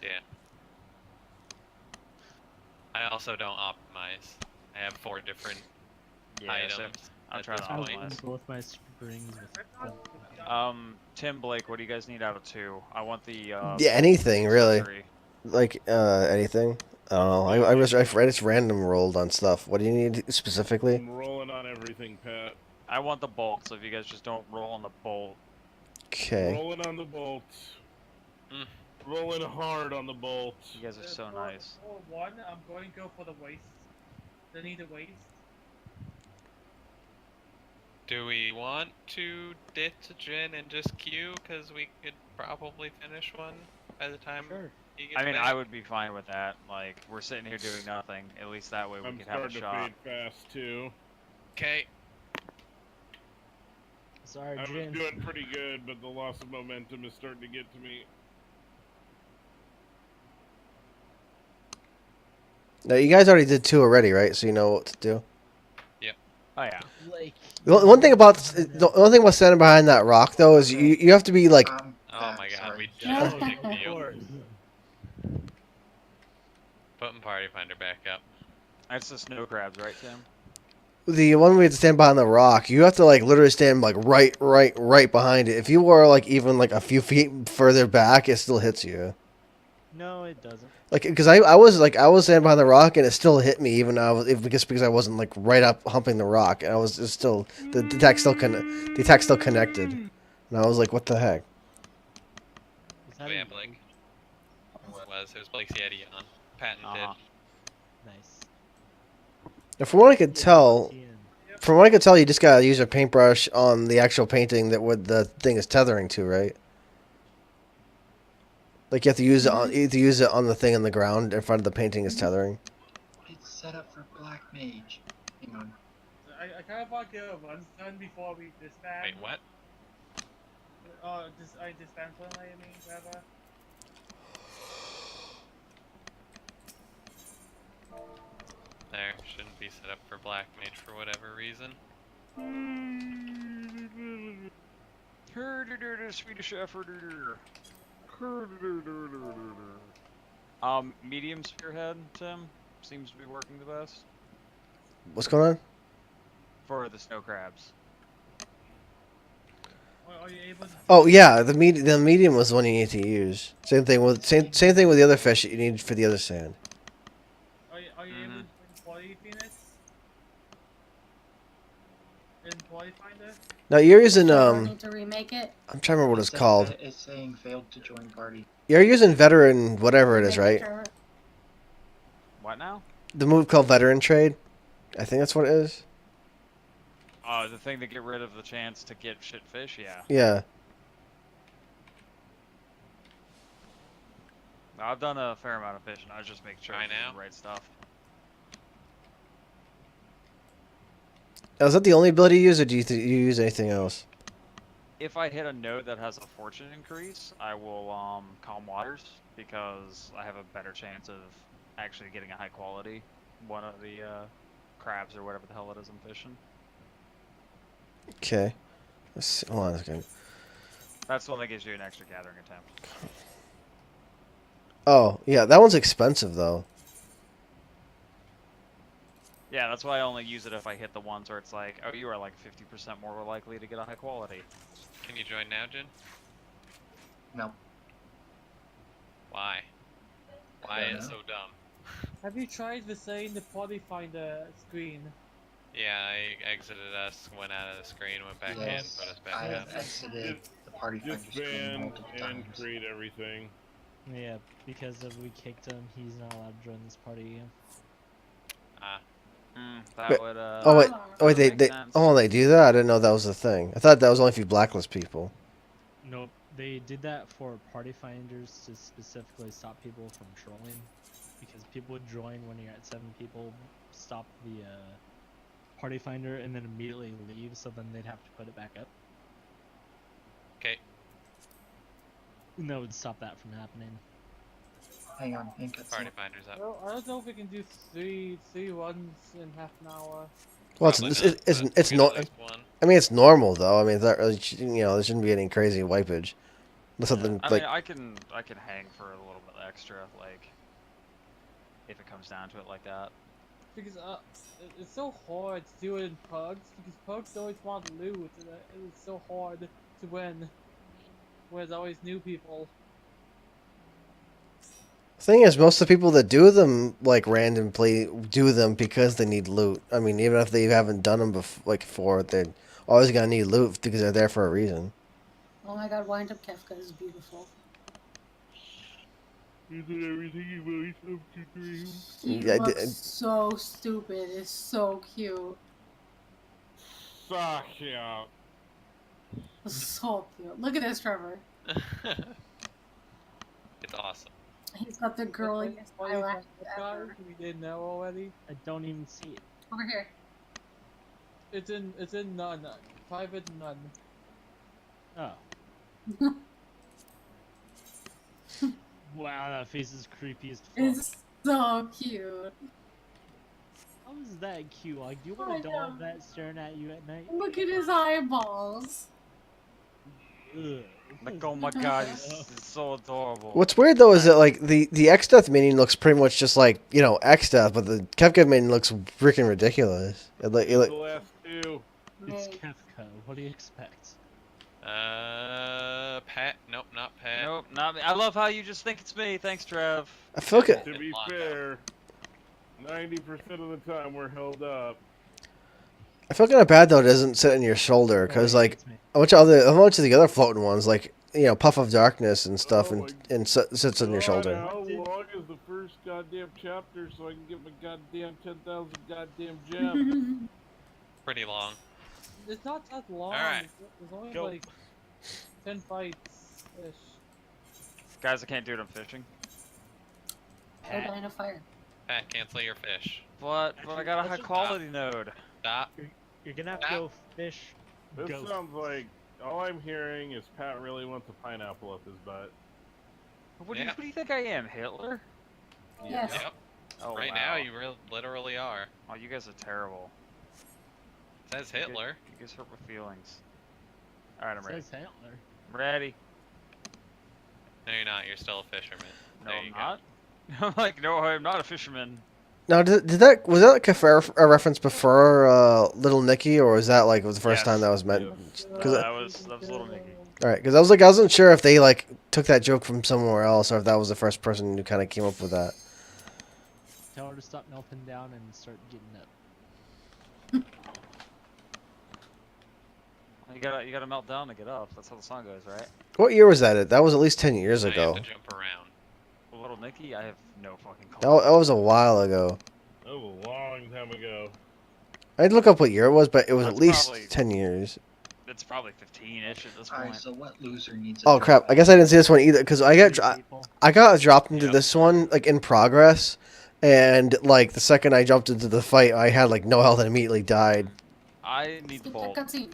Speaker 2: Yeah. I also don't optimize. I have 4 different
Speaker 1: Yeah. So
Speaker 2: items.
Speaker 1: I'm
Speaker 2: at
Speaker 1: trying
Speaker 2: this
Speaker 1: to
Speaker 8: I was
Speaker 2: point.
Speaker 1: optimize.
Speaker 8: doing both my springs with
Speaker 1: Tim Blake, what do you guys need out of 2? I want the
Speaker 5: yeah, anything really.
Speaker 1: surgery.
Speaker 5: Like, anything. I don't know. I just random rolled on stuff. What do you need specifically?
Speaker 4: I'm rolling on everything, Pat.
Speaker 1: I want the bolt. So if you guys just don't roll on the bolt.
Speaker 5: Okay.
Speaker 4: Rolling on the bolts.
Speaker 2: Mm.
Speaker 4: Rolling hard on the bolts.
Speaker 1: You guys are so nice.
Speaker 3: For 1, I'm going to go for the waist. I need a waist.
Speaker 2: Do we want to ditch Jin and just queue? Because we could probably finish one by the time
Speaker 8: Sure.
Speaker 2: he gets
Speaker 1: I mean,
Speaker 2: back.
Speaker 1: I would be fine with that. Like, we're sitting here doing nothing. At least that way we
Speaker 4: I'm
Speaker 1: could have a
Speaker 4: starting to
Speaker 1: shot.
Speaker 4: fade fast too.
Speaker 2: Okay.
Speaker 8: Sorry,
Speaker 4: I was
Speaker 8: Jin.
Speaker 4: doing pretty good, but the loss of momentum is starting to get to me.
Speaker 5: Now, you guys already did 2 already, right? So you know what to do.
Speaker 1: Oh yeah.
Speaker 8: Like,
Speaker 5: The one thing about standing behind that rock though is you have to be like,
Speaker 2: Oh my god,
Speaker 7: sorry.
Speaker 2: we
Speaker 6: Yeah.
Speaker 2: just kicked
Speaker 8: of
Speaker 2: you.
Speaker 8: course.
Speaker 2: Putting Party Finder back up.
Speaker 1: That's the snow crabs, right, Tim?
Speaker 5: the one way to stand behind the rock, you have to like literally stand like right behind it. If you were like even like a few feet further back, it still hits you.
Speaker 8: No, it doesn't.
Speaker 5: Like, because I was standing behind the rock and it still hit me even though because I wasn't like right up humping the rock, and I was just still the attack still connected, and I was like, what the heck?
Speaker 8: Is that
Speaker 2: Oh, yeah,
Speaker 8: a-
Speaker 2: Blake. It was Blake's Yeti on. Patented.
Speaker 1: Uh-huh.
Speaker 8: Nice.
Speaker 5: And from what I could tell,
Speaker 8: TN.
Speaker 5: you just gotta use a paintbrush on the actual painting that what the thing is tethering to, right? Like you have to use it on the thing on the ground in front of the painting is tethering.
Speaker 7: It's set up for Black Mage. Hang on.
Speaker 3: I kind of want to get a run done before we disband.
Speaker 2: Wait, what?
Speaker 3: I disband suddenly, I mean, rather.
Speaker 2: There, shouldn't be set up for Black Mage for whatever reason.
Speaker 1: Swedish effort. Medium spearhead, Tim, seems to be working the best
Speaker 5: What's going on?
Speaker 1: for the snow crabs.
Speaker 3: Are you able to?
Speaker 5: Oh yeah, the medium was the one you need to use. Same thing with the other fish that you need for the other sand.
Speaker 3: Are you able to employ Phoenix? Employ Finder?
Speaker 5: Now you're using
Speaker 6: Do I need to remake it?
Speaker 5: I'm trying to remember what it's
Speaker 7: It says
Speaker 5: called.
Speaker 7: that It's saying failed to join party.
Speaker 5: You're using veteran whatever it is, right?
Speaker 1: What now?
Speaker 5: The move called veteran trade. I think that's what it is.
Speaker 1: The thing to get rid of the chance to get shit fish, yeah.
Speaker 5: Yeah.
Speaker 1: I've done a fair amount of fishing. I was just making sure
Speaker 2: Try
Speaker 1: I'm doing
Speaker 2: now?
Speaker 1: the right stuff.
Speaker 5: Now, is that the only ability you use, or do you use anything else?
Speaker 1: If I hit a node that has a fortune increase, I will calm waters because I have a better chance of actually getting a high quality one of the crabs or whatever the hell it is I'm fishing.
Speaker 5: Okay. Let's see. Hold on a second.
Speaker 1: That's the one that gives you an extra gathering attempt.
Speaker 5: Oh yeah, that one's expensive though.
Speaker 1: Yeah, that's why I only use it if I hit the ones where it's like, oh, you are like 50% more likely to get a high quality.
Speaker 2: Can you join now, Jin?
Speaker 7: No.
Speaker 2: Why? Why
Speaker 7: Fair
Speaker 2: it's
Speaker 7: enough.
Speaker 2: so dumb.
Speaker 3: Have you tried resetting the party finder screen?
Speaker 2: Yeah, I exited us, went out of the screen, went back in,
Speaker 7: Yes,
Speaker 2: put us back
Speaker 7: I
Speaker 2: up.
Speaker 7: have exited the party finder screen
Speaker 4: Disband
Speaker 7: multiple
Speaker 4: and
Speaker 7: times.
Speaker 4: create everything.
Speaker 8: Yeah, because if we kicked him, he's not allowed to join this party again.
Speaker 2: Ah,
Speaker 1: That
Speaker 5: Wait,
Speaker 1: would
Speaker 5: Oh wait, oh wait,
Speaker 1: make
Speaker 5: they
Speaker 1: sense.
Speaker 5: they do that? I didn't know that was a thing. I thought that was only if you blacklist people.
Speaker 8: Nope, they did that for party finders to specifically stop people from trolling, because people would join when you're at 7 people, stop the party finder, and then immediately leave. So then they'd have to put it back up,
Speaker 2: okay.
Speaker 8: and that would stop that from happening.
Speaker 7: Hang on, hang on.
Speaker 2: Party finder's up.
Speaker 3: Well, I don't know if we can do three runs in half an hour.
Speaker 5: Well,
Speaker 2: Probably
Speaker 5: it's
Speaker 2: not,
Speaker 5: it's
Speaker 2: but
Speaker 5: it's
Speaker 2: we get at
Speaker 5: no.
Speaker 2: least one.
Speaker 5: I mean, it's normal though. I mean, it's not really. There shouldn't be any crazy wipage. Unless something
Speaker 1: I
Speaker 5: like
Speaker 1: mean, I can hang for a little bit extra, like if it comes down to it like that.
Speaker 3: Because it's so hard to do it in pugs, because pugs always want loot, and it's so hard to win. Whereas always new people.
Speaker 5: thing is, most of the people that do them like randomly do them because they need loot. I mean, even if they haven't done them before, they're always gonna need loot because they're there for a reason.
Speaker 6: Oh my god, Wind Up Kefka is beautiful.
Speaker 4: Isn't everything you really up to dream?
Speaker 6: He
Speaker 5: Yeah,
Speaker 6: looks so stupid. It's so cute.
Speaker 4: Suck yeah.
Speaker 6: So cute. Look at this, Trevor.
Speaker 2: It's awesome.
Speaker 6: He's got the girliest eyelashes
Speaker 3: Guys,
Speaker 6: ever.
Speaker 3: we didn't know already.
Speaker 8: I don't even see it.
Speaker 6: Over here.
Speaker 3: It's in none. Private none.
Speaker 8: Oh. Wow, that face is creepy as fuck.
Speaker 6: It's so cute.
Speaker 8: How is that cute? Like, do you
Speaker 6: I
Speaker 8: want a doll
Speaker 6: know.
Speaker 8: of that staring at you at night?
Speaker 6: Look at his eyeballs.
Speaker 8: Ugh.
Speaker 1: Like, oh my god, it's so adorable.
Speaker 5: What's weird though is that like the X Death minion looks pretty much just like X Death, but the Kefka minion looks freaking ridiculous.
Speaker 4: The last two.
Speaker 8: It's
Speaker 6: Right.
Speaker 8: Kefka. What do you expect?
Speaker 2: Pat? Nope, not Pat.
Speaker 1: Nope, not me. I love how you just think it's me. Thanks, Trev.
Speaker 5: I feel like
Speaker 4: To be
Speaker 2: Londo.
Speaker 4: fair, 90% of the time we're held up.
Speaker 5: I feel kind of bad though it doesn't sit on your shoulder because
Speaker 8: Oh,
Speaker 5: like
Speaker 8: it's me.
Speaker 5: a bunch of the other floating ones like Puff of Darkness and stuff
Speaker 4: Oh
Speaker 5: sits on your
Speaker 4: God,
Speaker 5: shoulder.
Speaker 4: How long is the first goddamn chapter so I can get my goddamn 10,000 goddamn gems?
Speaker 2: Pretty long.
Speaker 3: It's not that long.
Speaker 2: Alright.
Speaker 3: There's only
Speaker 4: Go.
Speaker 3: like 10 fights ish.
Speaker 1: Guys, I can't do it. I'm fishing.
Speaker 6: Go die in a fire.
Speaker 2: Pat, cancel your fish.
Speaker 1: But I got a
Speaker 8: Let's
Speaker 1: high
Speaker 8: just
Speaker 1: quality node.
Speaker 2: Stop.
Speaker 8: You're gonna have to go fish.
Speaker 4: This
Speaker 8: Ghost.
Speaker 4: sounds like all I'm hearing is Pat really wants a pineapple up his butt.
Speaker 1: What
Speaker 2: Yeah.
Speaker 1: do you think I am, Hitler?
Speaker 6: Yes.
Speaker 2: Yep.
Speaker 1: Oh,
Speaker 2: Right
Speaker 1: wow.
Speaker 2: now, you literally are.
Speaker 1: Oh, you guys are terrible.
Speaker 2: Says Hitler.
Speaker 1: You guys hurt my feelings. Alright, I'm ready.
Speaker 8: Says Hitler.
Speaker 1: I'm ready.
Speaker 2: No, you're not. You're still a fisherman.
Speaker 1: No,
Speaker 2: There
Speaker 1: I'm
Speaker 2: you go.
Speaker 1: not. I'm like, no, I'm not a fisherman.
Speaker 5: Now, was that like a reference before Little Nicky, or was that like was the first
Speaker 1: Yes.
Speaker 5: time that was meant?
Speaker 1: No, that was Little Nicky.
Speaker 5: All right, because I wasn't sure if they like took that joke from somewhere else, or if that was the first person who kind of came up with that.
Speaker 8: Tell her to stop melting down and start getting up.
Speaker 1: You gotta melt down to get up. That's how the song goes, right?
Speaker 5: What year was that? That was at least 10 years
Speaker 2: Now you
Speaker 5: ago.
Speaker 2: have to jump around.
Speaker 1: Little Nicky, I have no fucking
Speaker 5: That
Speaker 1: clue.
Speaker 5: was a while ago.
Speaker 4: That was a long time ago.
Speaker 5: I'd look up what year it was, but it was at
Speaker 1: That's
Speaker 5: least
Speaker 1: probably-
Speaker 5: 10 years.
Speaker 1: It's probably 15-ish at this
Speaker 7: Alright,
Speaker 1: point.
Speaker 7: so what loser needs a
Speaker 5: Oh crap! I guess I didn't see this one either because I
Speaker 8: People.
Speaker 5: got dropped into
Speaker 2: Yep.
Speaker 5: this one like in progress, and like the second I jumped into the fight, I had like no health and immediately died.
Speaker 1: I need the
Speaker 6: Skip that
Speaker 1: bolt.
Speaker 6: cutscene.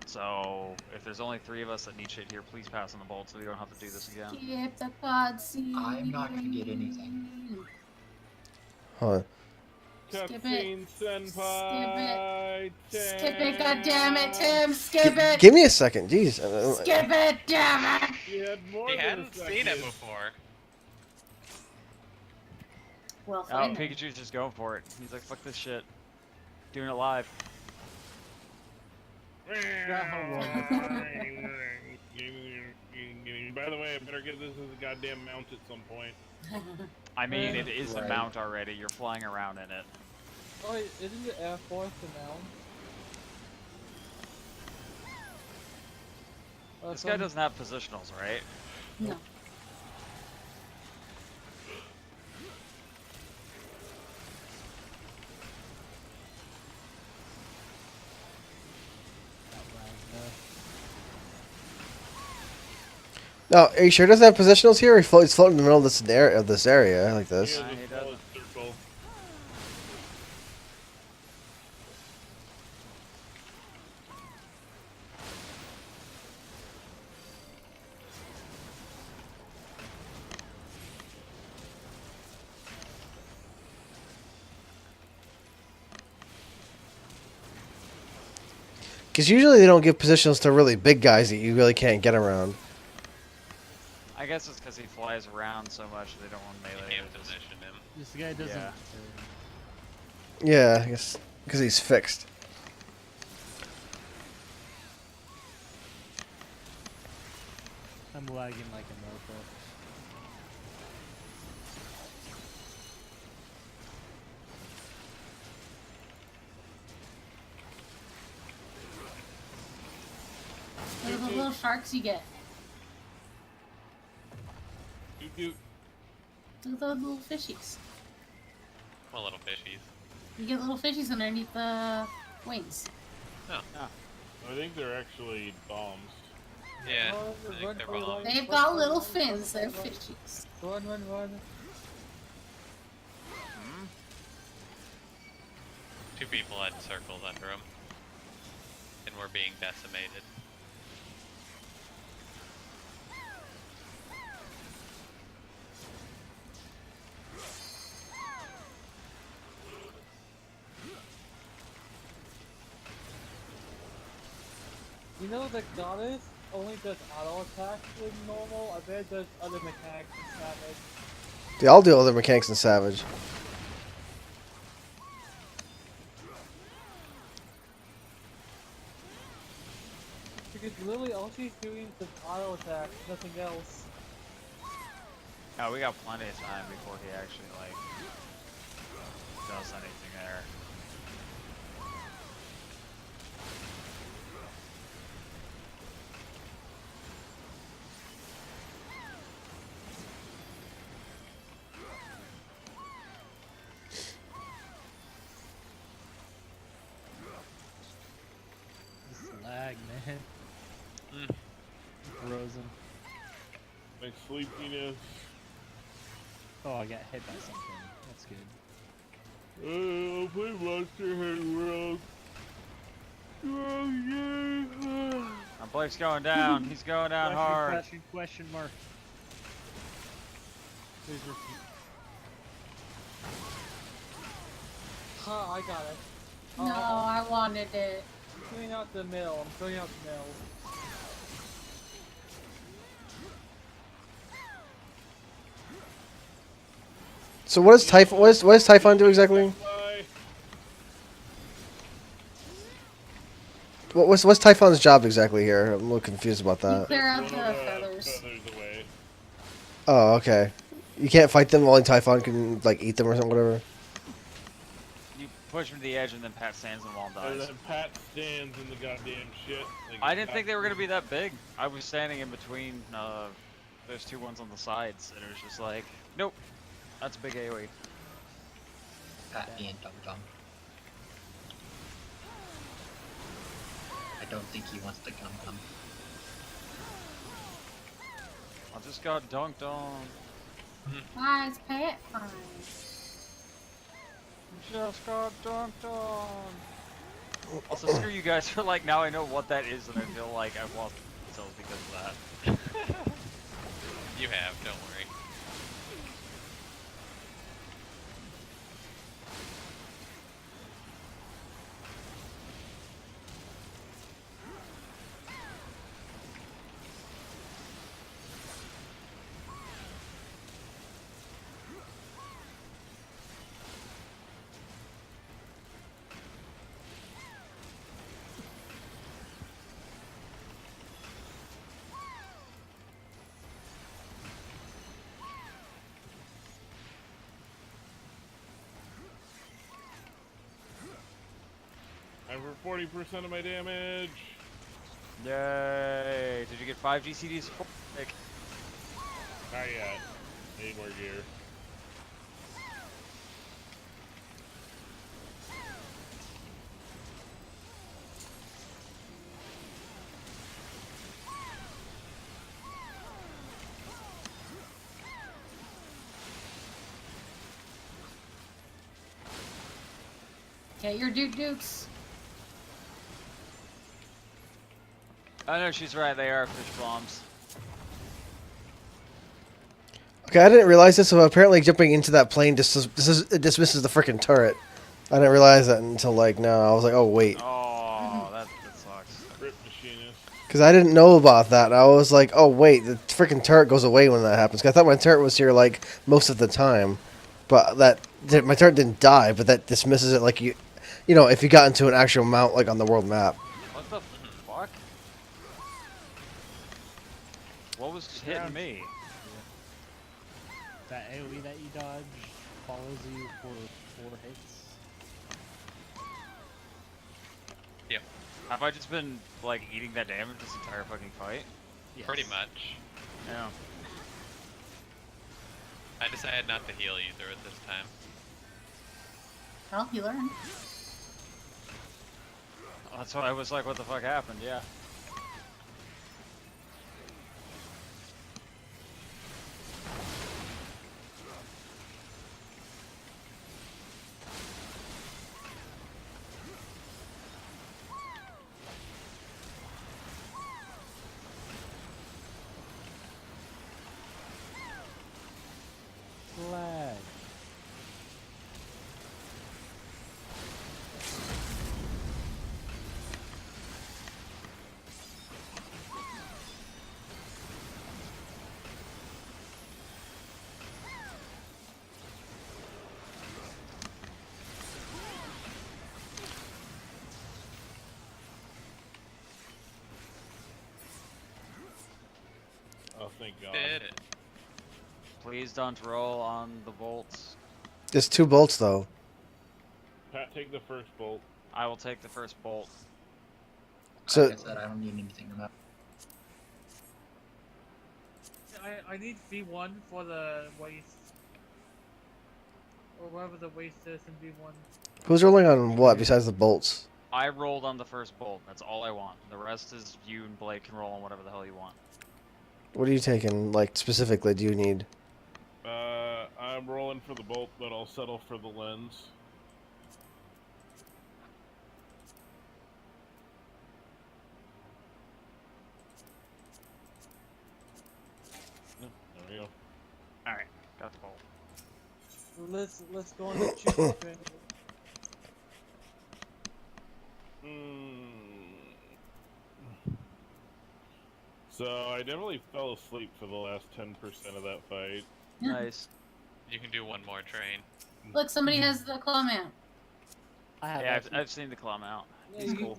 Speaker 1: So, if there's only 3 of us that need shit here, please pass on the bolt so we don't have to do this again.
Speaker 6: Skip the cutscene.
Speaker 7: I'm not gonna get anything.
Speaker 5: Huh?
Speaker 6: Skip it.
Speaker 4: Cutscene senpai.
Speaker 6: Skip it, goddammit, Tim! Skip it!
Speaker 5: Give me a second, jeez.
Speaker 6: Skip it, damn it!
Speaker 4: He had more
Speaker 2: He
Speaker 4: than
Speaker 2: hadn't
Speaker 4: a
Speaker 2: seen it
Speaker 4: second.
Speaker 2: before.
Speaker 6: Well,
Speaker 1: Oh,
Speaker 6: fine.
Speaker 1: Pikachu's just going for it. He's like, fuck this shit. Doing it live.
Speaker 4: By the way, I better get this as a goddamn mount at some point.
Speaker 1: I mean, it
Speaker 3: Yeah.
Speaker 1: is a
Speaker 7: Right.
Speaker 1: mount already. You're flying around in it.
Speaker 3: Oh, wait, isn't the Air Force the noun?
Speaker 1: This guy doesn't have positionals, right?
Speaker 6: No.
Speaker 5: No, are you sure it doesn't have positionals here? He's floating in the middle of this area like
Speaker 4: He
Speaker 5: this.
Speaker 4: has
Speaker 1: Nah, he
Speaker 4: a solid
Speaker 1: doesn't.
Speaker 4: circle.
Speaker 5: Because usually they don't give positionals to really big guys that you really can't get around.
Speaker 1: I guess it's because he flies around so much they don't want
Speaker 2: You
Speaker 1: melee.
Speaker 2: can't
Speaker 1: They just-
Speaker 2: position him.
Speaker 8: This guy doesn't.
Speaker 1: Yeah.
Speaker 5: Yeah, I guess because he's fixed.
Speaker 8: I'm lagging like a mofo.
Speaker 6: Look at the little sharks you get.
Speaker 4: Doot doot.
Speaker 6: Look at those little fishies.
Speaker 2: Well, little fishies.
Speaker 6: You get little fishies underneath the wings.
Speaker 4: I think they're actually bombs.
Speaker 2: Yeah,
Speaker 3: Oh,
Speaker 2: I think
Speaker 3: run,
Speaker 2: they're
Speaker 3: run,
Speaker 2: bombs.
Speaker 3: run.
Speaker 6: They've got little fins. They're fishies.
Speaker 3: Run.
Speaker 1: Hmm?
Speaker 2: Two people had circles under them, and were being decimated.
Speaker 3: You know the goddess only does auto attacks with normal. I bet it does other mechanics in Savage.
Speaker 5: They all do other mechanics in Savage.
Speaker 3: Because literally all she's doing is auto attacks, nothing else.
Speaker 1: Oh, we got plenty of time before he actually like does anything there.
Speaker 8: This lag, man.
Speaker 2: Mm.
Speaker 8: Frozen.
Speaker 4: My sleepiness.
Speaker 8: Oh, I got hit by something. That's good.
Speaker 4: I'll play Monster Hunter World. Oh yeah.
Speaker 1: Our Blake's going down. He's going down hard.
Speaker 8: Question mark. Please repeat.
Speaker 3: Ha, I got it.
Speaker 6: No, I wanted it.
Speaker 3: I'm filling out the mill. I'm filling out the mill.
Speaker 5: So what does Typhon? What does Typhon do exactly?
Speaker 4: Bye.
Speaker 5: What's Typhon's job exactly here? I'm a little confused about
Speaker 6: You
Speaker 5: that.
Speaker 6: clear out
Speaker 4: Blow
Speaker 6: the
Speaker 4: the
Speaker 6: feathers.
Speaker 4: feathers away.
Speaker 5: Oh, okay. You can't fight them. Only Typhon can like eat them or something, whatever.
Speaker 1: You push him to the edge and then Pat stands on the wall and
Speaker 4: And
Speaker 1: dies.
Speaker 4: then Pat stands in the goddamn shit. Like
Speaker 1: I didn't think they were gonna be that big. I was standing in between those two ones on the sides, and it was just like, nope, that's a big AoE.
Speaker 7: Pat being dumb dumb. I don't think he wants to come come.
Speaker 1: I just got dunked on.
Speaker 6: Why is Pat fine?
Speaker 1: Just got dunked on. Also, screw you guys for like, now I know what that is, and I feel like I've lost myself because of that.
Speaker 2: You have, don't worry.
Speaker 4: I'm for 40% of my damage.
Speaker 1: Yay! Did you get 5 GCDs? Like,
Speaker 4: Not yet. Need more gear.
Speaker 6: Get your dukes.
Speaker 1: I know she's right. They are fish bombs.
Speaker 5: Okay, I didn't realize this, so apparently jumping into that plane it dismisses the freaking turret. I didn't realize that until like now. I was like, oh wait,
Speaker 1: Oh, that sucks.
Speaker 4: Rip machinist.
Speaker 5: because I didn't know about that. I was like, oh wait, the freaking turret goes away when that happens. 'Cause I thought my turret was here like most of the time, but my turret didn't die. But that dismisses it like you know, if you got into an actual mount like on the world map.
Speaker 1: What the fuck? What was hitting me?
Speaker 8: That AoE that you dodge follows you for 4 hits.
Speaker 2: Yep.
Speaker 1: Have I just been like eating that damage this entire fucking fight?
Speaker 8: Yes.
Speaker 2: Pretty much.
Speaker 1: Yeah.
Speaker 2: I decided not to heal either at this time.
Speaker 6: Well, you learn.
Speaker 1: That's why I was like, what the fuck happened? Yeah.
Speaker 8: Lag.
Speaker 4: Oh, thank God.
Speaker 2: Did it.
Speaker 1: Please don't roll on the bolts.
Speaker 5: There's 2 bolts though.
Speaker 4: Pat, take the first bolt.
Speaker 1: I will take the first bolt.
Speaker 5: So
Speaker 7: Like I said, I don't need anything about.
Speaker 3: I need V1 for the waste. Or whatever the waste is in V1.
Speaker 5: who's rolling on what besides the bolts?
Speaker 1: I rolled on the first bolt. That's all I want. The rest is you and Blake can roll on whatever the hell you want.
Speaker 5: What are you taking? Like specifically, do you need?
Speaker 4: I'm rolling for the bolt, but I'll settle for the lens. There we go.
Speaker 1: Alright, got the bolt.
Speaker 3: Let's go on the chicken train.
Speaker 4: So I definitely fell asleep for the last 10% of that fight.
Speaker 6: Yeah.
Speaker 1: Nice.
Speaker 2: You can do one more train.
Speaker 6: Look, somebody has the claw mount.
Speaker 8: I have
Speaker 1: Yeah,
Speaker 8: that.
Speaker 1: I've seen the claw mount.
Speaker 3: Yeah,
Speaker 1: It's
Speaker 3: you-
Speaker 1: cool.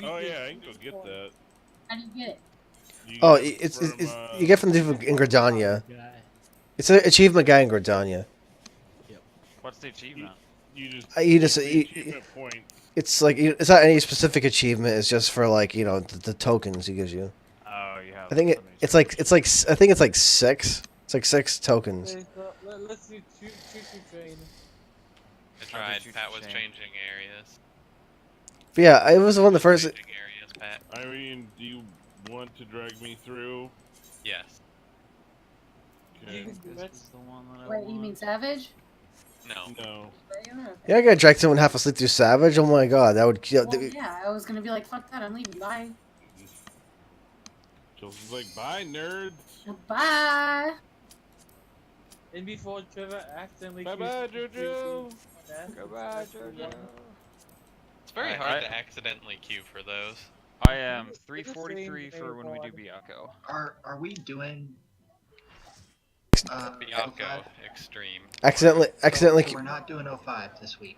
Speaker 4: Oh yeah, I can go get that.
Speaker 6: How do you get it?
Speaker 4: You
Speaker 5: Oh,
Speaker 4: get
Speaker 5: it's
Speaker 4: from,
Speaker 5: you get from the in Gridania.
Speaker 8: Guy.
Speaker 5: It's an achievement guy in Gridania.
Speaker 1: What's the achievement?
Speaker 4: you just
Speaker 5: You just
Speaker 4: get the achievement points.
Speaker 5: it's like it's not any specific achievement. It's just for like the tokens he gives you.
Speaker 1: Oh, you have.
Speaker 5: I think it's like I think it's like 6. It's like 6 tokens.
Speaker 3: Okay, so let's do choo-choo train.
Speaker 2: I tried.
Speaker 1: you
Speaker 2: Pat was
Speaker 1: change.
Speaker 2: changing areas.
Speaker 5: But yeah, it was one of the first.
Speaker 2: Changing areas, Pat.
Speaker 4: I mean, do you want to drag me through?
Speaker 2: Yes.
Speaker 4: Okay.
Speaker 3: You-
Speaker 1: This is the one that I
Speaker 6: Wait, you
Speaker 1: want.
Speaker 6: mean Savage?
Speaker 2: No.
Speaker 4: No.
Speaker 5: Yeah, I got dragged someone half asleep through Savage. Oh my god, that would kill.
Speaker 6: Well, yeah, I was gonna be like, fuck that, I'm leaving. Bye.
Speaker 4: Chelsea's like, bye, nerds.
Speaker 6: Bye.
Speaker 3: And before Trevor accidentally.
Speaker 4: Bye bye, Jojo.
Speaker 1: Goodbye, Jojo.
Speaker 2: It's very
Speaker 1: Alright,
Speaker 2: hard
Speaker 1: I-
Speaker 2: to accidentally queue for those.
Speaker 1: I am 343 for when we do Biako.
Speaker 7: Are we doing?
Speaker 2: Bianco Extreme.
Speaker 5: Accidentally.
Speaker 7: So we're not doing 05 this week.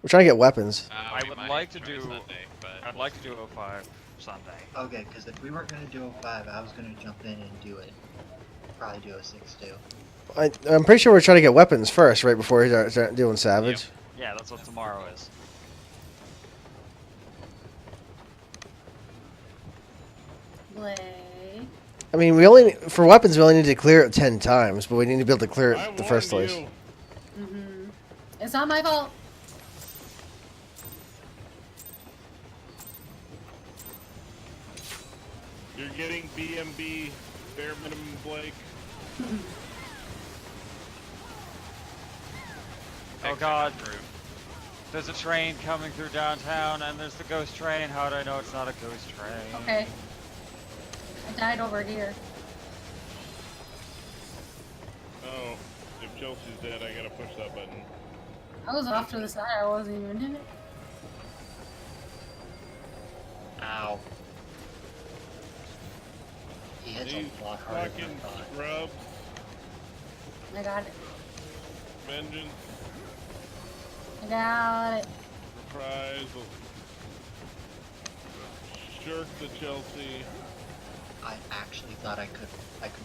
Speaker 5: We're trying to get weapons.
Speaker 1: I
Speaker 2: We
Speaker 1: would
Speaker 2: might
Speaker 1: like to
Speaker 2: try
Speaker 1: do-
Speaker 2: Sunday, but
Speaker 1: I'd like to do 05 Sunday.
Speaker 7: Okay, because if we weren't gonna do 05, I was gonna jump in and do it. Probably do 06 too.
Speaker 5: I'm pretty sure we're trying to get weapons first, right before we start doing Savage.
Speaker 1: Yeah, that's what tomorrow is.
Speaker 6: Blake.
Speaker 5: I mean, we only for weapons we only need to clear it 10 times, but we need to be able to clear
Speaker 4: I
Speaker 5: it the first
Speaker 4: warned
Speaker 5: place.
Speaker 4: you.
Speaker 6: Mm-hmm. It's not my fault.
Speaker 4: You're getting BMB, bare minimum Blake.
Speaker 1: Oh god. There's a train coming through downtown, and there's the ghost train. How do I know it's not a ghost train?
Speaker 6: Okay. I died over here.
Speaker 4: Oh, if Chelsea's dead, I gotta push that button.
Speaker 6: I was off to the side. I wasn't even in it.
Speaker 7: Ow. He hits
Speaker 4: These
Speaker 7: a lot harder than
Speaker 4: fucking
Speaker 7: I thought.
Speaker 4: scrubs.
Speaker 6: I got it.
Speaker 4: Vengeance.
Speaker 6: I got it.
Speaker 4: Reprisal. Shirk the Chelsea.
Speaker 7: I actually thought I could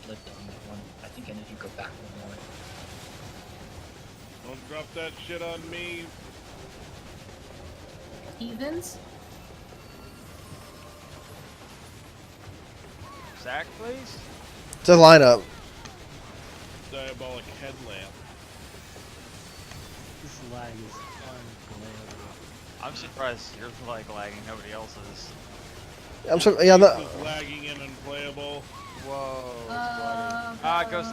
Speaker 7: lift on that one. I think I need to go back one more.
Speaker 4: Don't drop that shit on me.
Speaker 6: Heathens.
Speaker 1: Zach, please?
Speaker 5: It's a lineup.
Speaker 4: Diabolic headlamp.
Speaker 8: This lag is unbelievable.
Speaker 1: I'm surprised you're like lagging, nobody else is.
Speaker 5: I'm so yeah.
Speaker 4: This
Speaker 5: No,
Speaker 4: is lagging and unplayable.
Speaker 1: Whoa. Ghost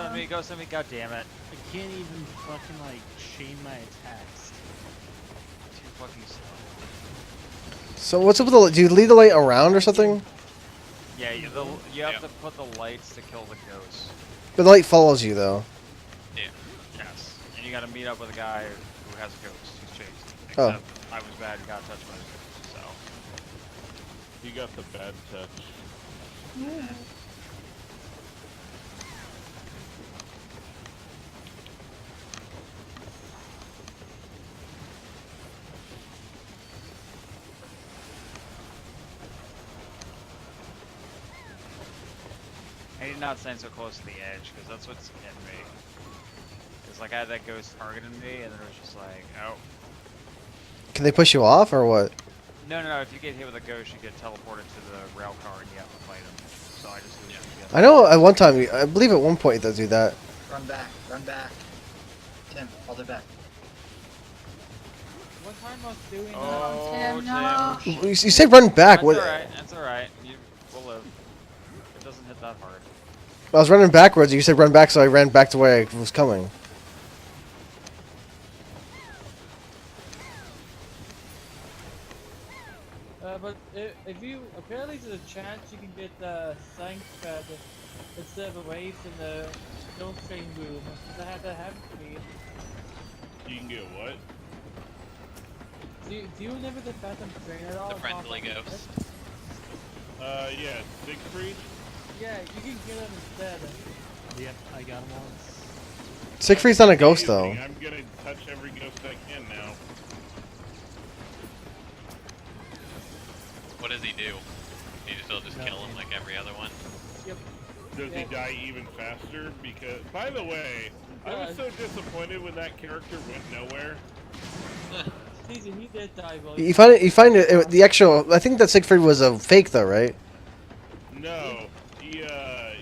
Speaker 1: on me, god damn it.
Speaker 8: I can't even fucking like chain my attacks.
Speaker 1: Too fucking slow.
Speaker 5: so what's up with the? Do you leave the light around or something?
Speaker 1: Yeah, you have to put the lights to kill the ghosts.
Speaker 5: But the light follows you though.
Speaker 1: Yes. And you gotta meet up with a guy who has a ghost who's chased.
Speaker 5: Oh.
Speaker 1: Except I was bad and got touched by the ghost, so.
Speaker 4: You got the bad touch.
Speaker 1: I did not stand so close to the edge, because that's what's getting me. Because, like, I had that ghost targeting me, and then it was just like, oh.
Speaker 5: Can they push you off or what?
Speaker 1: No, if you get hit with a ghost, you get teleported to the rail car, and you have to fight him. So I just lose
Speaker 5: I know at one time, I believe at one point it does do that.
Speaker 7: Run back, run back. Tim, hold it back.
Speaker 3: What time was doing
Speaker 1: Oh,
Speaker 6: Tim, no.
Speaker 5: You said run back.
Speaker 1: That's
Speaker 5: What?
Speaker 1: alright, that's alright. We'll live. It doesn't hit that hard.
Speaker 5: I was running backwards. You said run back, so I ran back to where I was coming.
Speaker 3: But if you apparently there's a chance you can get the Sigmascape instead of a waves in the Ghost Train room. That had to happen to me.
Speaker 4: You can get what?
Speaker 3: Do you remember the Phantom Train at all?
Speaker 2: The friendly ghost.
Speaker 4: Yeah, Siegfried.
Speaker 3: Yeah, you can get him instead.
Speaker 8: Yep, I got him once.
Speaker 5: Siegfried's not a ghost though.
Speaker 4: I'm gonna touch every ghost I can now.
Speaker 2: What does he do? You still just kill him like every other one?
Speaker 3: Yep.
Speaker 4: Does he die even faster? Because, by the way, I was so disappointed when that character went nowhere.
Speaker 3: Caesar, he did die, well.
Speaker 5: You find it, the actual. I think that Siegfried was a fake though, right?
Speaker 4: No,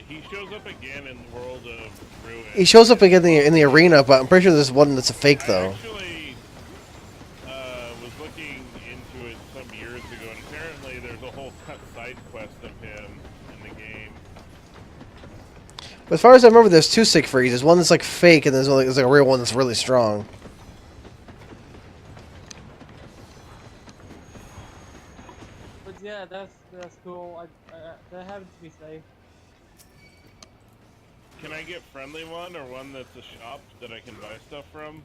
Speaker 4: he shows up again in the world of Ruin.
Speaker 5: He shows up again in the arena, but I'm pretty sure there's one that's a fake
Speaker 4: I
Speaker 5: though.
Speaker 4: actually was looking into it some years ago, and apparently there's a whole cut side quest of him in the game.
Speaker 5: But as far as I remember, there's two Siegfrieds. There's one that's like fake, and there's like a real one that's really strong.
Speaker 3: But yeah, that's cool. That happens to be safe.
Speaker 4: Can I get friendly one, or one that's a shop that I can buy stuff from?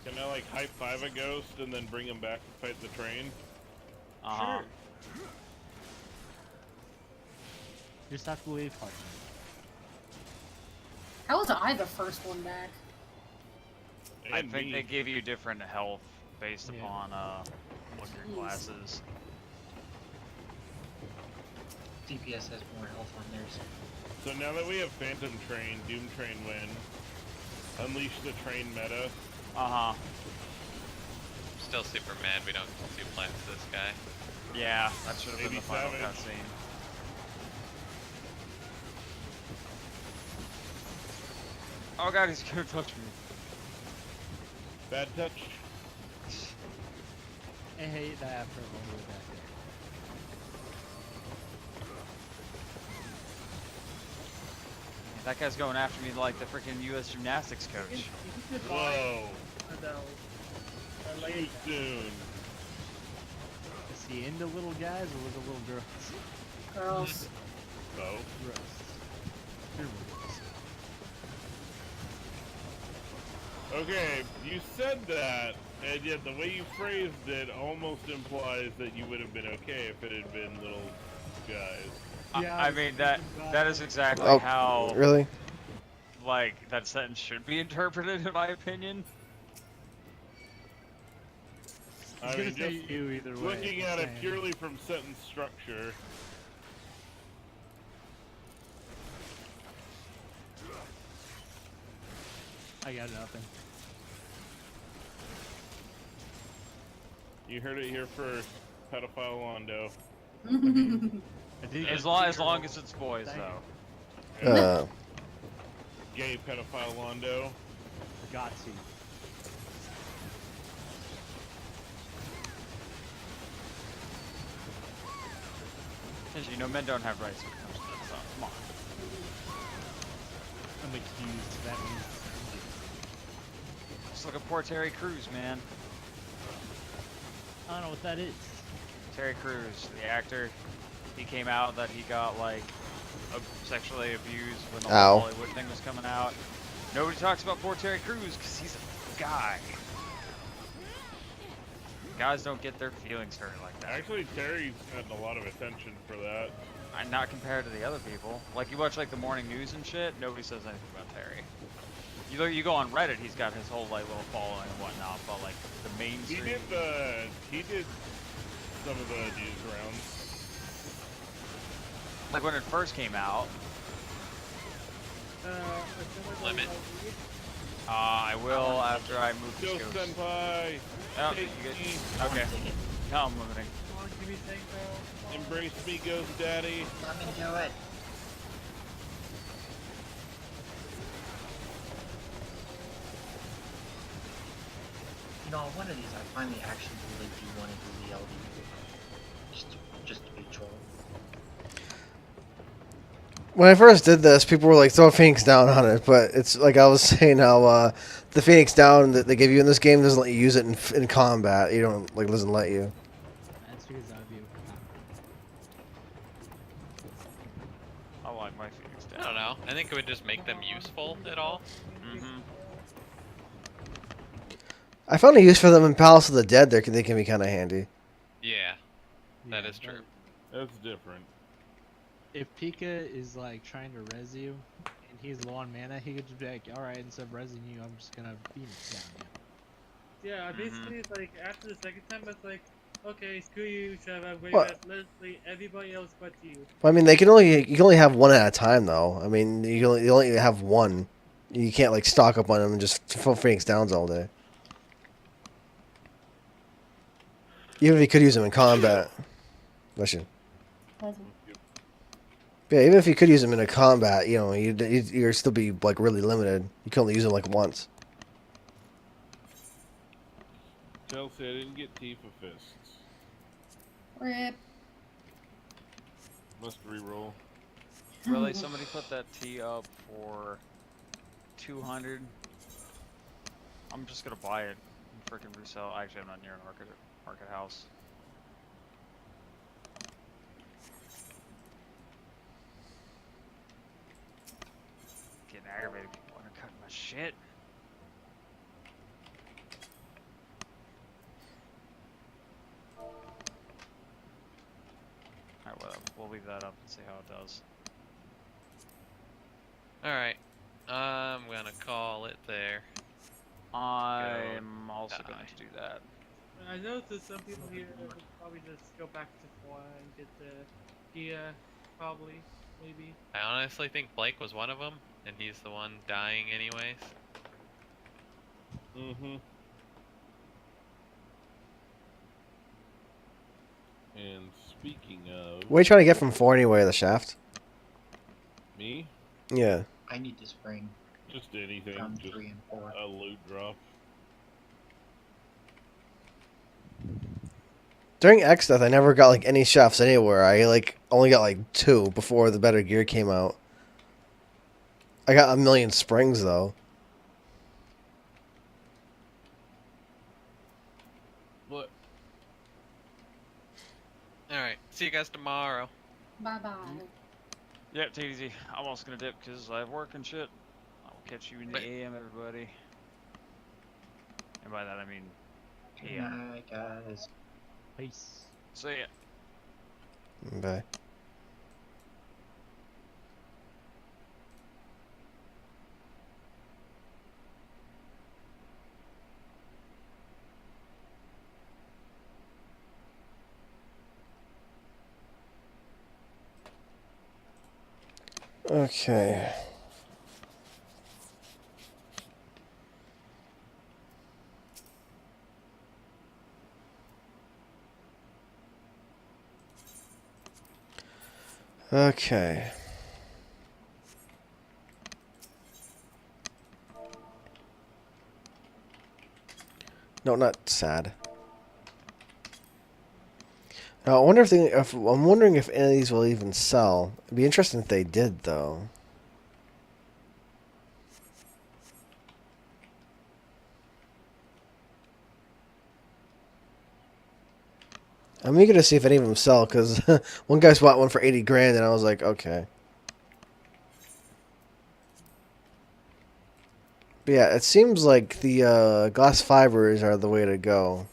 Speaker 4: Can I like high five a ghost and then bring him back to fight the train?
Speaker 1: Uh-huh.
Speaker 8: You just have to leave partner.
Speaker 6: How was I the first one back?
Speaker 1: I
Speaker 4: And
Speaker 1: think
Speaker 4: me.
Speaker 1: they give you different health based
Speaker 8: Yeah.
Speaker 1: upon what your class is.
Speaker 7: DPS has more health on theirs.
Speaker 4: So now that we have Phantom Train, Doom Train win, unleash the train meta.
Speaker 1: Uh-huh.
Speaker 2: Still super mad we don't suplex this guy.
Speaker 1: Yeah, that should have been
Speaker 4: Maybe
Speaker 1: the final
Speaker 4: Savage.
Speaker 1: cutscene. Oh god, he's gonna touch me.
Speaker 4: Bad touch.
Speaker 8: I hate that after a little bit back there.
Speaker 1: That guy's going after me like the freaking U.S. gymnastics coach.
Speaker 4: Whoa. Too
Speaker 3: Lady.
Speaker 4: soon.
Speaker 8: Is he into little guys or was it little girls?
Speaker 6: Girls.
Speaker 4: Both.
Speaker 8: Gross. You're gross.
Speaker 4: Okay, you said that, and yet the way you phrased it almost implies that you would have been okay if it had been little guys.
Speaker 1: I mean, that is exactly
Speaker 5: Oh,
Speaker 1: how,
Speaker 5: really?
Speaker 1: like, that sentence should be interpreted, in my opinion.
Speaker 8: I was
Speaker 4: I
Speaker 8: gonna
Speaker 4: mean,
Speaker 8: say
Speaker 4: just
Speaker 8: you either way.
Speaker 4: looking at it
Speaker 8: Same.
Speaker 4: purely from sentence structure,
Speaker 8: I got nothing.
Speaker 4: you heard it here first. Pedophile Londo.
Speaker 8: I did
Speaker 1: As
Speaker 8: get
Speaker 1: long as it's boys,
Speaker 8: Dang.
Speaker 1: though.
Speaker 4: Gay pedophile Londo.
Speaker 8: Got to.
Speaker 1: Because you know men don't have rights when it comes to that stuff. Come on.
Speaker 8: I'm accused. That means.
Speaker 1: Just look at poor Terry Crews, man.
Speaker 8: I don't know what that is.
Speaker 1: Terry Crews, the actor, he came out that he got like sexually abused when the
Speaker 5: Ow.
Speaker 1: whole Hollywood thing was coming out. Nobody talks about poor Terry Crews because he's a guy. Guys don't get their feelings hurt like that.
Speaker 4: Actually, Terry's gotten a lot of attention for that.
Speaker 1: Not compared to the other people. Like you watch like the morning news and shit, nobody says anything about Terry. You go on Reddit, he's got his whole like little following and whatnot, but like the mainstream.
Speaker 4: He did some of the news rounds.
Speaker 1: Like when it first came out,
Speaker 2: Limit.
Speaker 1: I will after I move to
Speaker 4: Go
Speaker 1: Scopes.
Speaker 4: Senpai!
Speaker 1: Oh,
Speaker 4: Take
Speaker 1: you good?
Speaker 4: me.
Speaker 1: Okay. No, I'm limiting.
Speaker 3: Come on, give me Tango.
Speaker 4: Embrace me, Ghost Daddy.
Speaker 7: Let me do it. You know, on one of these, I finally actually really do want to do the LD. Just to be troll.
Speaker 5: When I first did this, people were like, throw Phoenix down on it, but it's like I was saying how the Phoenix down that they give you in this game doesn't let you use it in combat. You don't, like, doesn't let you.
Speaker 8: That's because I'd be
Speaker 1: I like my Phoenix
Speaker 2: I
Speaker 1: down.
Speaker 2: don't know. I think it would just make them useful at all.
Speaker 1: Mm-hmm.
Speaker 5: I found a use for them in Palace of the Dead. They can be kind of handy.
Speaker 2: Yeah, that
Speaker 8: Yeah,
Speaker 2: is true.
Speaker 4: That's different.
Speaker 8: If Pika is like trying to res you and he's low on mana, he could just be like, alright, instead of resing you, I'm just gonna Phoenix down you.
Speaker 3: Yeah, basically, it's like after the second time, it's like, okay, screw you, Trevor. I'm going
Speaker 5: What?
Speaker 3: to literally everybody else but you.
Speaker 5: Well, I mean, you can only have one at a time, though. I mean, you only have one. You can't like stock up on them and just full Phoenix downs all day. Even if you could use them in combat. Listen. Yeah, even if you could use them in a combat, you know, you'd still be like really limited. You can only use them like once.
Speaker 4: Chelsea, I didn't get Tifa fists.
Speaker 6: Rip.
Speaker 4: Must re-roll.
Speaker 1: Really, somebody put that T up for 200. I'm just gonna buy it and freaking resell. Actually, I'm not near an market house. Getting aggravated. People undercutting my shit. Alright, whatever. We'll leave that up and see how it does.
Speaker 2: Alright. I'm gonna call it there.
Speaker 1: I'm also going
Speaker 2: die.
Speaker 1: to do that.
Speaker 3: I know that some people here would probably just go back to 4 and get the Gia, probably, maybe.
Speaker 2: I honestly think Blake was one of them, and he's the one dying anyways.
Speaker 4: Mm-hmm. And speaking of
Speaker 5: What are you trying to get from 4 anyway, the shaft?
Speaker 4: me,
Speaker 5: Yeah.
Speaker 7: I need to spring
Speaker 4: just anything,
Speaker 7: from
Speaker 4: just
Speaker 7: 3 and 4.
Speaker 4: a loot drop.
Speaker 5: During X Death, I never got like any shafts anywhere. I like only got like 2 before the better gear came out. I got a million springs though.
Speaker 4: What?
Speaker 2: Alright, see you guys tomorrow.
Speaker 6: Bye bye.
Speaker 1: Yeah, take it easy. I'm also gonna dip because I have work and shit. I'll catch you in the
Speaker 2: But-
Speaker 1: AM, everybody. And by that I mean
Speaker 7: Good
Speaker 1: AM.
Speaker 7: night, guys.
Speaker 8: Peace.
Speaker 1: See ya.
Speaker 5: Bye. Okay. Okay. No, not sad. Now, I wonder if I'm wondering if any of these will even sell. It'd be interesting if they did, though. I'm eager to see if any of them sell, because one guy's bought one for 80 grand, and I was like, okay. But yeah, it seems like the glass fibers are the way to go.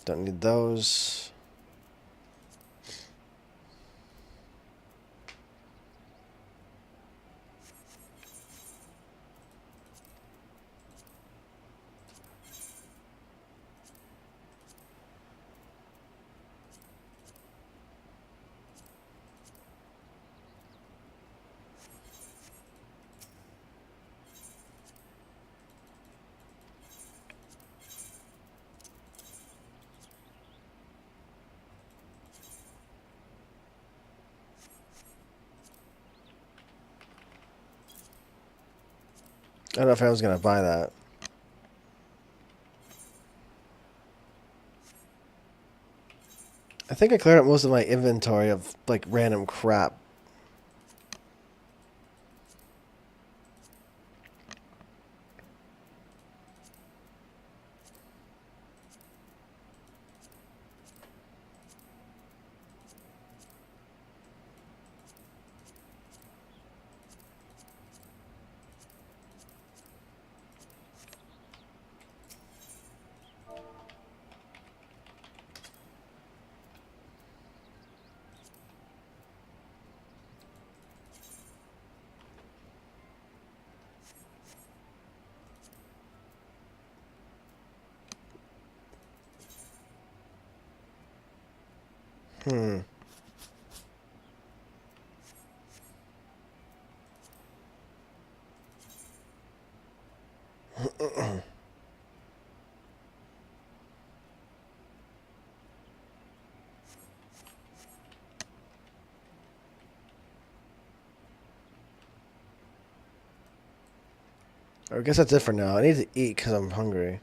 Speaker 5: Don't need those. I don't know if I was going to buy that. I think I cleared out most of my inventory of, like, random crap. Hmm. I guess that's it for now. I need to eat because I'm hungry.